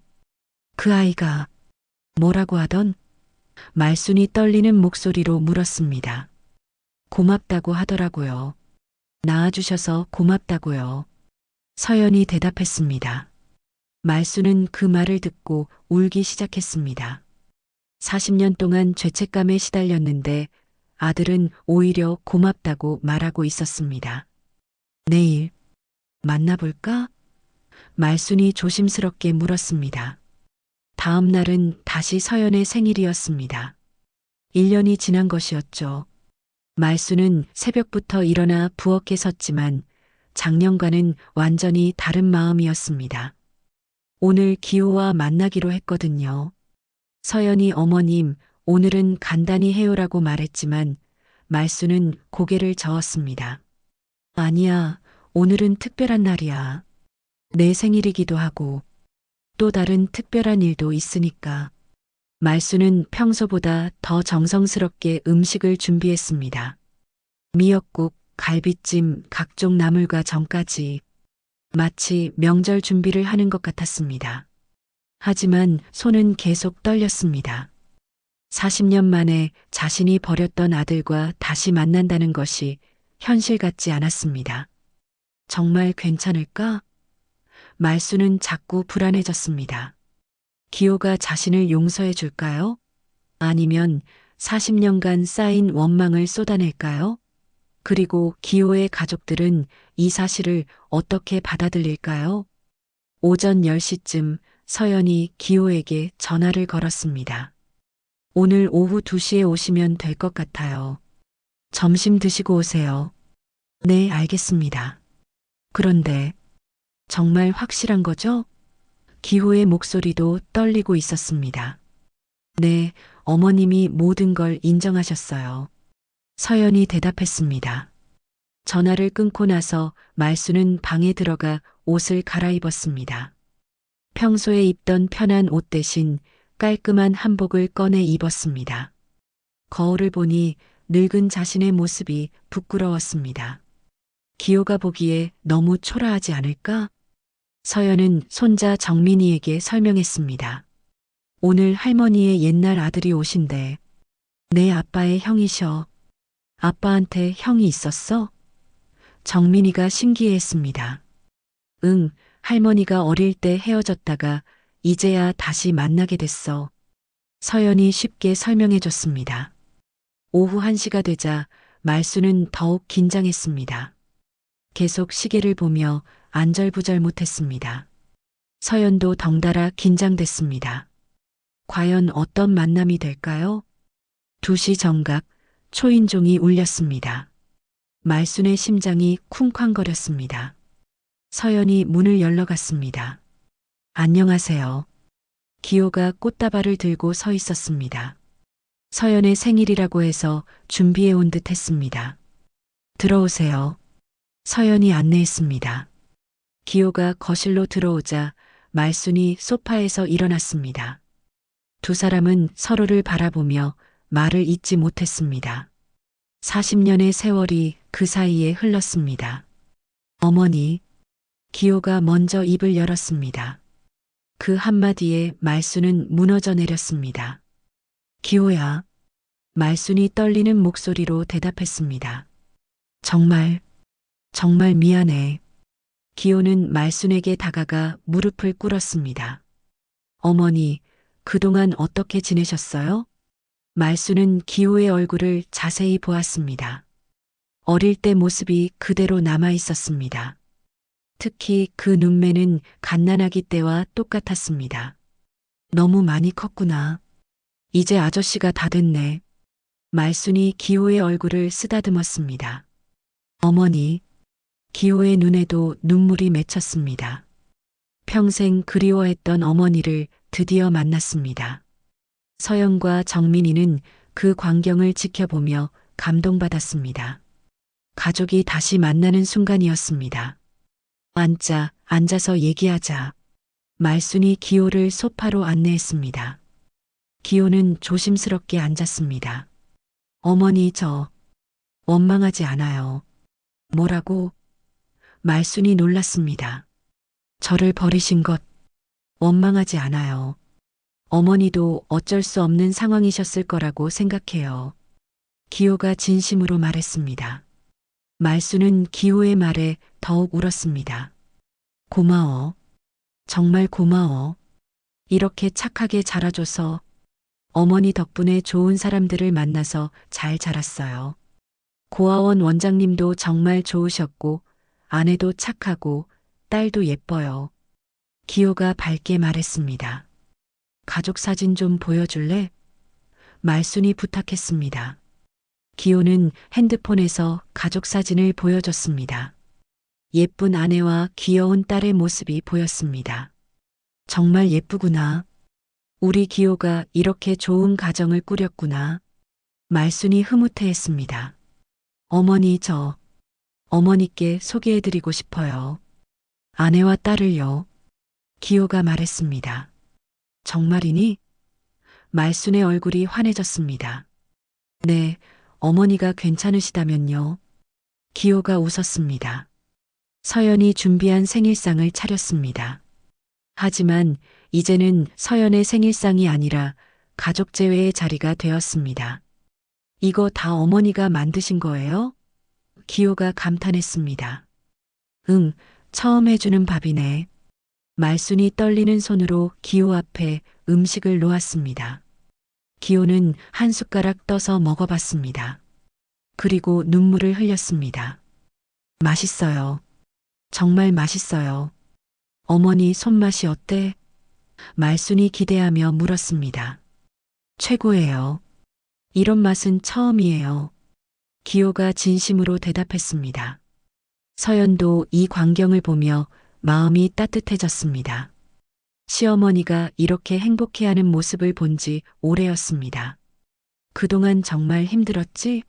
그 아이가 뭐라고 하던? 말순이 떨리는 목소리로 물었습니다. 고맙다고 하더라고요. 낳아주셔서 고맙다고요. 서연이 대답했습니다. 말순은 그 말을 듣고 울기 시작했습니다. 40년 동안 죄책감에 시달렸는데 아들은 오히려 고맙다고 말하고 있었습니다. 내일 만나볼까? 말순이 조심스럽게 물었습니다. 다음 날은 다시 서연의 생일이었습니다. 1년이 지난 것이었죠. 말순은 새벽부터 일어나 부엌에 섰지만 작년과는 완전히 다른 마음이었습니다. 오늘 기호와 만나기로 했거든요. 서연이 어머님, 오늘은 간단히 해요라고 말했지만 말순은 고개를 저었습니다. 아니야, 오늘은 특별한 날이야. 내 생일이기도 하고 또 다른 특별한 일도 있으니까. 말순은 평소보다 더 정성스럽게 음식을 준비했습니다. 미역국, 갈비찜, 각종 나물과 전까지 마치 명절 준비를 하는 것 같았습니다. 하지만 손은 계속 떨렸습니다. 40년 만에 자신이 버렸던 아들과 다시 만난다는 것이 현실 같지 않았습니다. 정말 괜찮을까? 말순은 자꾸 불안해졌습니다. 기호가 자신을 용서해 줄까요? 아니면 40년간 쌓인 원망을 쏟아낼까요? 그리고 기호의 가족들은 이 사실을 어떻게 받아들일까요? 오전 10시쯤 서연이 기호에게 전화를 걸었습니다. 오늘 오후 2시에 오시면 될 것 같아요. 점심 드시고 오세요. 네, 알겠습니다. 그런데 정말 확실한 거죠? 기호의 목소리도 떨리고 있었습니다. 네, 어머님이 모든 걸 인정하셨어요. 서연이 대답했습니다. 전화를 끊고 나서 말순은 방에 들어가 옷을 갈아입었습니다. 평소에 입던 편한 옷 대신 깔끔한 한복을 꺼내 입었습니다. 거울을 보니 늙은 자신의 모습이 부끄러웠습니다. 기호가 보기에 너무 초라하지 않을까? 서연은 손자 정민이에게 설명했습니다. 오늘 할머니의 옛날 아들이 오신대. 내 아빠의 형이셔. 아빠한테 형이 있었어? 정민이가 신기해했습니다. 응, 할머니가 어릴 때 헤어졌다가 이제야 다시 만나게 됐어. 서연이 쉽게 설명해줬습니다. 오후 1시가 되자 말순은 더욱 긴장했습니다. 계속 시계를 보며 안절부절 못했습니다. 서연도 덩달아 긴장됐습니다. 과연 어떤 만남이 될까요? 2시 정각 초인종이 울렸습니다. 말순의 심장이 쿵쾅거렸습니다. 서연이 문을 열러갔습니다. 안녕하세요. 기호가 꽃다발을 들고 서 있었습니다. 서연의 생일이라고 해서 준비해 온 듯 했습니다. 들어오세요. 서연이 안내했습니다. 기호가 거실로 들어오자 말순이 소파에서 일어났습니다. 두 사람은 서로를 바라보며 말을 잇지 못했습니다. 40년의 세월이 그 사이에 흘렀습니다. 어머니, 기호가 먼저 입을 열었습니다. 그 한마디에 말순은 무너져 내렸습니다. 기호야, 말순이 떨리는 목소리로 대답했습니다. 정말 미안해. 기호는 말순에게 다가가 무릎을 꿇었습니다. 어머니, 그동안 어떻게 지내셨어요? 말순은 기호의 얼굴을 자세히 보았습니다. 어릴 때 모습이 그대로 남아 있었습니다. 특히 그 눈매는 갓난아기 때와 똑같았습니다. 너무 많이 컸구나. 이제 아저씨가 다 됐네. 말순이 기호의 얼굴을 쓰다듬었습니다. 어머니, 기호의 눈에도 눈물이 맺혔습니다. 평생 그리워했던 어머니를 드디어 만났습니다. 서연과 정민이는 그 광경을 지켜보며 감동받았습니다. 가족이 다시 만나는 순간이었습니다. 앉아서 얘기하자. 말순이 기호를 소파로 안내했습니다. 기호는 조심스럽게 앉았습니다. 어머니, 저 원망하지 않아요. 뭐라고? 말순이 놀랐습니다. 저를 버리신 것 원망하지 않아요. 어머니도 어쩔 수 없는 상황이셨을 거라고 생각해요. 기호가 진심으로 말했습니다. 말순은 기호의 말에 더욱 울었습니다. 고마워. 정말 고마워. 이렇게 착하게 자라줘서 어머니 덕분에 좋은 사람들을 만나서 잘 자랐어요. 고아원 원장님도 정말 좋으셨고 아내도 착하고 딸도 예뻐요. 기호가 밝게 말했습니다. 가족 사진 좀 보여줄래? 말순이 부탁했습니다. 기호는 핸드폰에서 가족 사진을 보여줬습니다. 예쁜 아내와 귀여운 딸의 모습이 보였습니다. 정말 예쁘구나. 우리 기호가 이렇게 좋은 가정을 꾸렸구나. 말순이 흐뭇해했습니다. 어머니, 저 어머니께 소개해드리고 싶어요. 아내와 딸을요. 기호가 말했습니다. 정말이니? 말순의 얼굴이 환해졌습니다. 네, 어머니가 괜찮으시다면요. 기호가 웃었습니다. 서연이 준비한 생일상을 차렸습니다. 하지만 이제는 서연의 생일상이 아니라 가족 제외의 자리가 되었습니다. 이거 다 어머니가 만드신 거예요? 기호가 감탄했습니다. 응, 처음 해주는 밥이네. 말순이 떨리는 손으로 기호 앞에 음식을 놓았습니다. 기호는 한 숟가락 떠서 먹어봤습니다. 그리고 눈물을 흘렸습니다. 맛있어요. 정말 맛있어요. 어머니 손맛이 어때? 말순이 기대하며 물었습니다. 최고예요. 이런 맛은 처음이에요. 기호가 진심으로 대답했습니다. 서연도 이 광경을 보며 마음이 따뜻해졌습니다. 시어머니가 이렇게 행복해하는 모습을 본 지 오래였습니다. 그동안 정말 힘들었지?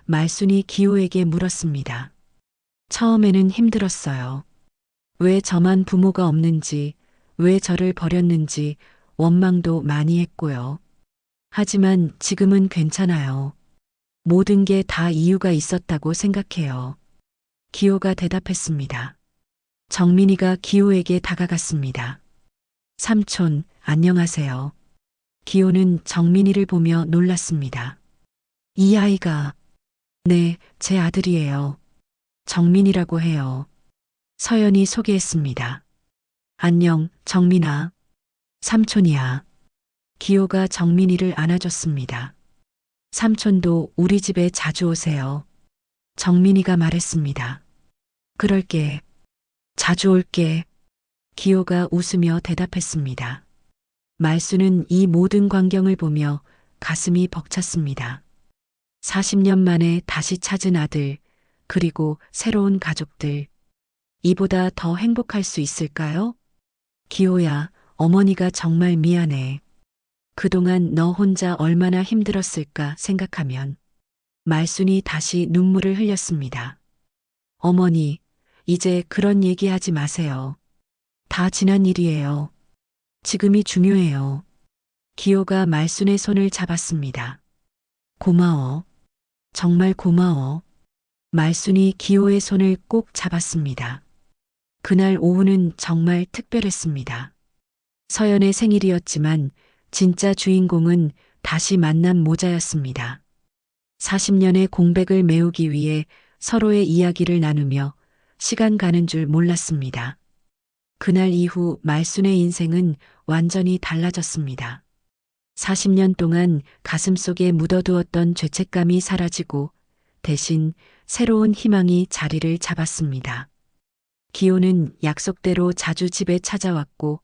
말순이 기호에게 물었습니다. 처음에는 힘들었어요. 왜 저만 부모가 없는지, 왜 저를 버렸는지 원망도 많이 했고요. 하지만 지금은 괜찮아요. 모든 게 다 이유가 있었다고 생각해요. 기호가 대답했습니다. 정민이가 기호에게 다가갔습니다. 삼촌, 안녕하세요. 기호는 정민이를 보며 놀랐습니다. 이 아이가, 네, 제 아들이에요. 정민이라고 해요. 서연이 소개했습니다. 안녕, 정민아. 삼촌이야. 기호가 정민이를 안아줬습니다. 삼촌도 우리 집에 자주 오세요. 정민이가 말했습니다. 그럴게. 자주 올게. 기호가 웃으며 대답했습니다. 말순은 이 모든 광경을 보며 가슴이 벅찼습니다. 40년 만에 다시 찾은 아들, 그리고 새로운 가족들. 이보다 더 행복할 수 있을까요? 기호야, 어머니가 정말 미안해. 그동안 너 혼자 얼마나 힘들었을까 생각하면. 말순이 다시 눈물을 흘렸습니다. 어머니, 이제 그런 얘기하지 마세요. 다 지난 일이에요. 지금이 중요해요. 기호가 말순의 손을 잡았습니다. 고마워. 정말 고마워. 말순이 기호의 손을 꼭 잡았습니다. 그날 오후는 정말 특별했습니다. 서연의 생일이었지만 진짜 주인공은 다시 만난 모자였습니다. 40년의 공백을 메우기 위해 서로의 이야기를 나누며 시간 가는 줄 몰랐습니다. 그날 이후 말순의 인생은 완전히 달라졌습니다. 40년 동안 가슴속에 묻어두었던 죄책감이 사라지고 대신 새로운 희망이 자리를 잡았습니다. 기호는 약속대로 자주 집에 찾아왔고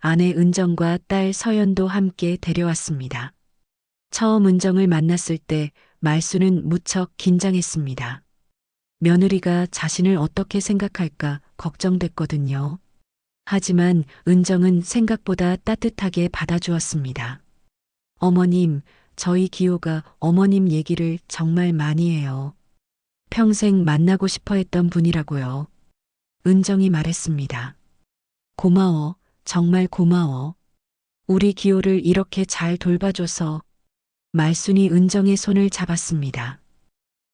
아내 은정과 딸 서연도 함께 데려왔습니다. 처음 은정을 만났을 때 말수는 무척 긴장했습니다. 며느리가 자신을 어떻게 생각할까 걱정됐거든요. 하지만 은정은 생각보다 따뜻하게 받아주었습니다. 어머님, 저희 기호가 어머님 얘기를 정말 많이 해요. 평생 만나고 싶어 했던 분이라고요. 은정이 말했습니다. 고마워, 정말 고마워. 우리 기호를 이렇게 잘 돌봐줘서. 말순이 은정의 손을 잡았습니다.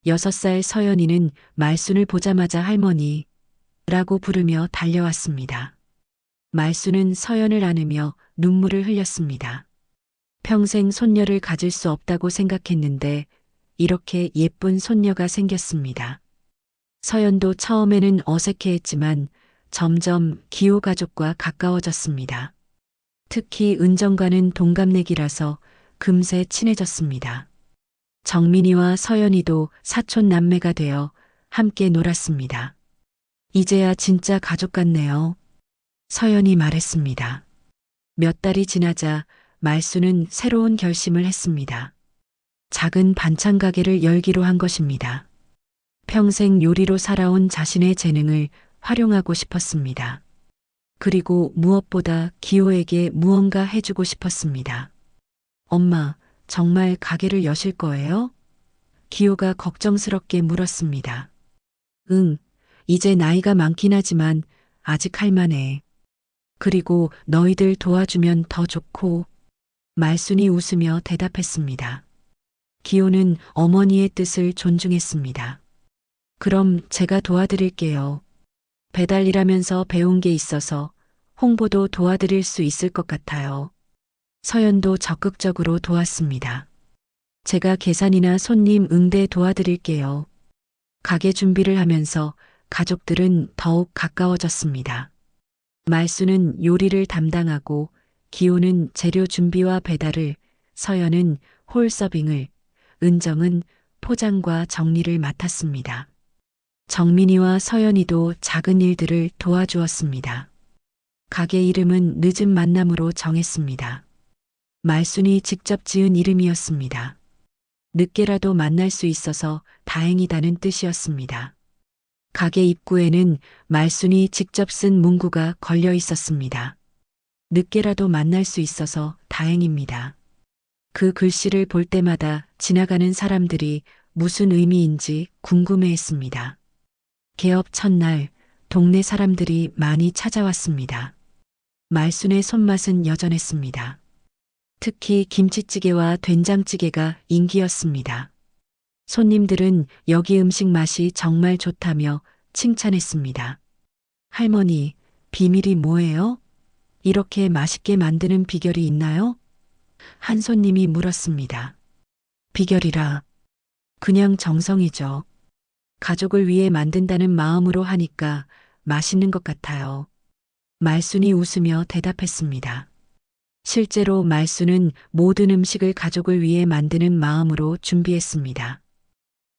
6살 서연이는 말순을 보자마자 할머니 라고 부르며 달려왔습니다. 말순은 서연을 안으며 눈물을 흘렸습니다. 평생 손녀를 가질 수 없다고 생각했는데 이렇게 예쁜 손녀가 생겼습니다. 서연도 처음에는 어색해했지만 점점 기호 가족과 가까워졌습니다. 특히 은정과는 동갑내기라서 금세 친해졌습니다. 정민이와 서연이도 사촌 남매가 되어 함께 놀았습니다. 이제야 진짜 가족 같네요. 서연이 말했습니다. 몇 달이 지나자 말수는 새로운 결심을 했습니다. 작은 반찬 가게를 열기로 한 것입니다. 평생 요리로 살아온 자신의 재능을 활용하고 싶었습니다. 그리고 무엇보다 기호에게 무언가 해주고 싶었습니다. 엄마, 정말 가게를 여실 거예요? 기호가 걱정스럽게 물었습니다. 응, 이제 나이가 많긴 하지만 아직 할만해. 그리고 너희들 도와주면 더 좋고. 말순이 웃으며 대답했습니다. 기호는 어머니의 뜻을 존중했습니다. 그럼 제가 도와드릴게요. 배달일하면서 배운 게 있어서 홍보도 도와드릴 수 있을 것 같아요. 서연도 적극적으로 도왔습니다. 제가 계산이나 손님 응대 도와드릴게요. 가게 준비를 하면서 가족들은 더욱 가까워졌습니다. 말수는 요리를 담당하고 기호는 재료 준비와 배달을, 서연은 홀 서빙을, 은정은 포장과 정리를 맡았습니다. 정민이와 서연이도 작은 일들을 도와주었습니다. 가게 이름은 늦은 만남으로 정했습니다. 말순이 직접 지은 이름이었습니다. 늦게라도 만날 수 있어서 다행이다는 뜻이었습니다. 가게 입구에는 말순이 직접 쓴 문구가 걸려 있었습니다. 늦게라도 만날 수 있어서 다행입니다. 그 글씨를 볼 때마다 지나가는 사람들이 무슨 의미인지 궁금해했습니다. 개업 첫날 동네 사람들이 많이 찾아왔습니다. 말순의 손맛은 여전했습니다. 특히 김치찌개와 된장찌개가 인기였습니다. 손님들은 여기 음식 맛이 정말 좋다며 칭찬했습니다. 할머니, 비밀이 뭐예요? 이렇게 맛있게 만드는 비결이 있나요? 한 손님이 물었습니다. 비결이라. 그냥 정성이죠. 가족을 위해 만든다는 마음으로 하니까 맛있는 것 같아요. 말순이 웃으며 대답했습니다. 실제로 말순은 모든 음식을 가족을 위해 만드는 마음으로 준비했습니다.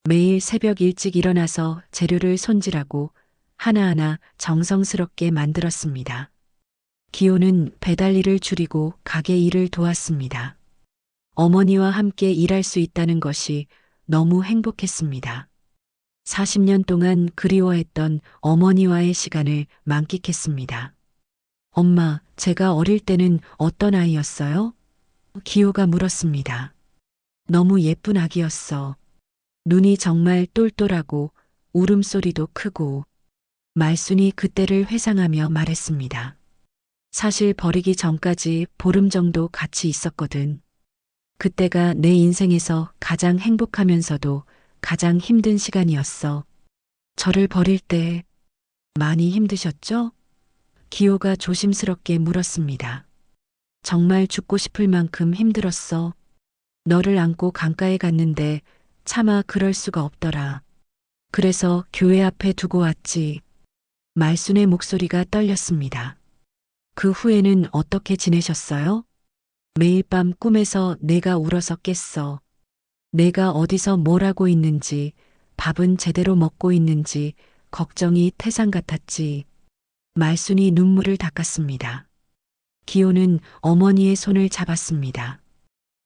매일 새벽 일찍 일어나서 재료를 손질하고 하나하나 정성스럽게 만들었습니다. 기호는 배달 일을 줄이고 가게 일을 도왔습니다. 어머니와 함께 일할 수 있다는 것이 너무 행복했습니다. 40년 동안 그리워했던 어머니와의 시간을 만끽했습니다. 엄마, 제가 어릴 때는 어떤 아이였어요? 기호가 물었습니다. 너무 예쁜 아기였어. 눈이 정말 똘똘하고 울음소리도 크고. 말순이 그때를 회상하며 말했습니다. 사실 버리기 전까지 보름 정도 같이 있었거든. 그때가 내 인생에서 가장 행복하면서도 가장 힘든 시간이었어. 저를 버릴 때 많이 힘드셨죠? 기호가 조심스럽게 물었습니다. 정말 죽고 싶을 만큼 힘들었어. 너를 안고 강가에 갔는데 차마 그럴 수가 없더라. 그래서 교회 앞에 두고 왔지. 말순의 목소리가 떨렸습니다. 그 후에는 어떻게 지내셨어요? 매일 밤 꿈에서 내가 울어서 깼어. 내가 어디서 뭘 하고 있는지, 밥은 제대로 먹고 있는지 걱정이 태산 같았지. 말순이 눈물을 닦았습니다. 기호는 어머니의 손을 잡았습니다.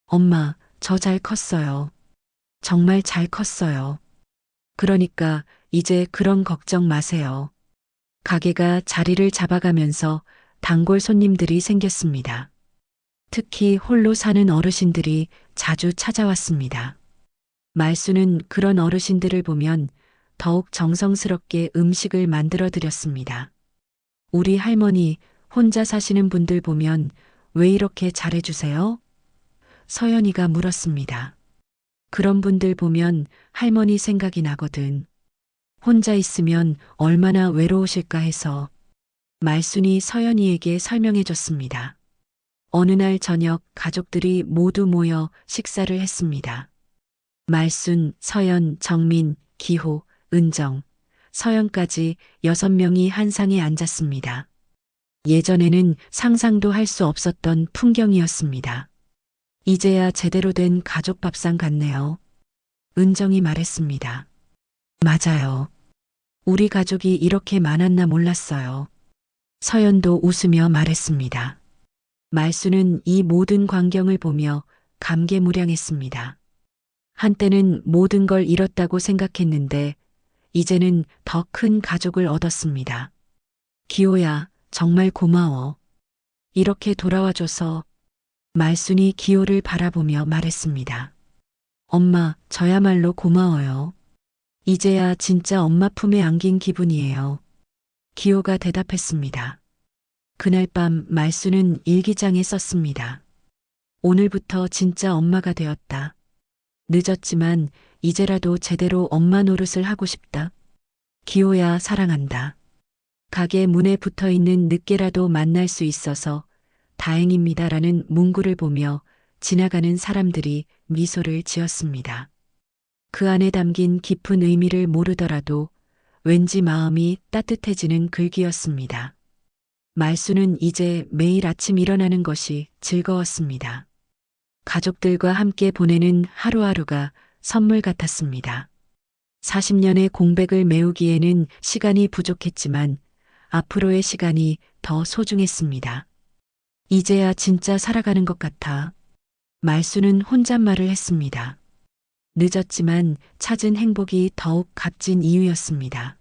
엄마, 저 잘 컸어요. 정말 잘 컸어요. 그러니까 이제 그런 걱정 마세요. 가게가 자리를 잡아가면서 단골 손님들이 생겼습니다. 특히 홀로 사는 어르신들이 자주 찾아왔습니다. 말수는 그런 어르신들을 보면 더욱 정성스럽게 음식을 만들어 드렸습니다. 우리 할머니 혼자 사시는 분들 보면 왜 이렇게 잘해주세요? 서연이가 물었습니다. 그런 분들 보면 할머니 생각이 나거든. 혼자 있으면 얼마나 외로우실까 해서. 말순이 서연이에게 설명해 줬습니다. 어느 날 저녁 가족들이 모두 모여 식사를 했습니다. 말순, 서연, 정민, 기호, 은정, 서연까지 6명이 한 상에 앉았습니다. 예전에는 상상도 할 수 없었던 풍경이었습니다. 이제야 제대로 된 가족 밥상 같네요. 은정이 말했습니다. 맞아요. 우리 가족이 이렇게 많았나 몰랐어요. 서연도 웃으며 말했습니다. 말수는 이 모든 광경을 보며 감개무량했습니다. 한때는 모든 걸 잃었다고 생각했는데 이제는 더 큰 가족을 얻었습니다. 기호야, 정말 고마워. 이렇게 돌아와줘서. 말순이 기호를 바라보며 말했습니다. 엄마, 저야말로 고마워요. 이제야 진짜 엄마 품에 안긴 기분이에요. 기호가 대답했습니다. 그날 밤 말수는 일기장에 썼습니다. 오늘부터 진짜 엄마가 되었다. 늦었지만 이제라도 제대로 엄마 노릇을 하고 싶다. 기호야, 사랑한다. 가게 문에 붙어 있는 늦게라도 만날 수 있어서 다행입니다라는 문구를 보며 지나가는 사람들이 미소를 지었습니다. 그 안에 담긴 깊은 의미를 모르더라도 왠지 마음이 따뜻해지는 글귀였습니다. 말수는 이제 매일 아침 일어나는 것이 즐거웠습니다. 가족들과 함께 보내는 하루하루가 선물 같았습니다. 40년의 공백을 메우기에는 시간이 부족했지만 앞으로의 시간이 더 소중했습니다. 이제야 진짜 살아가는 것 같아. 말수는 혼잣말을 했습니다. 늦었지만 찾은 행복이 더욱 값진 이유였습니다.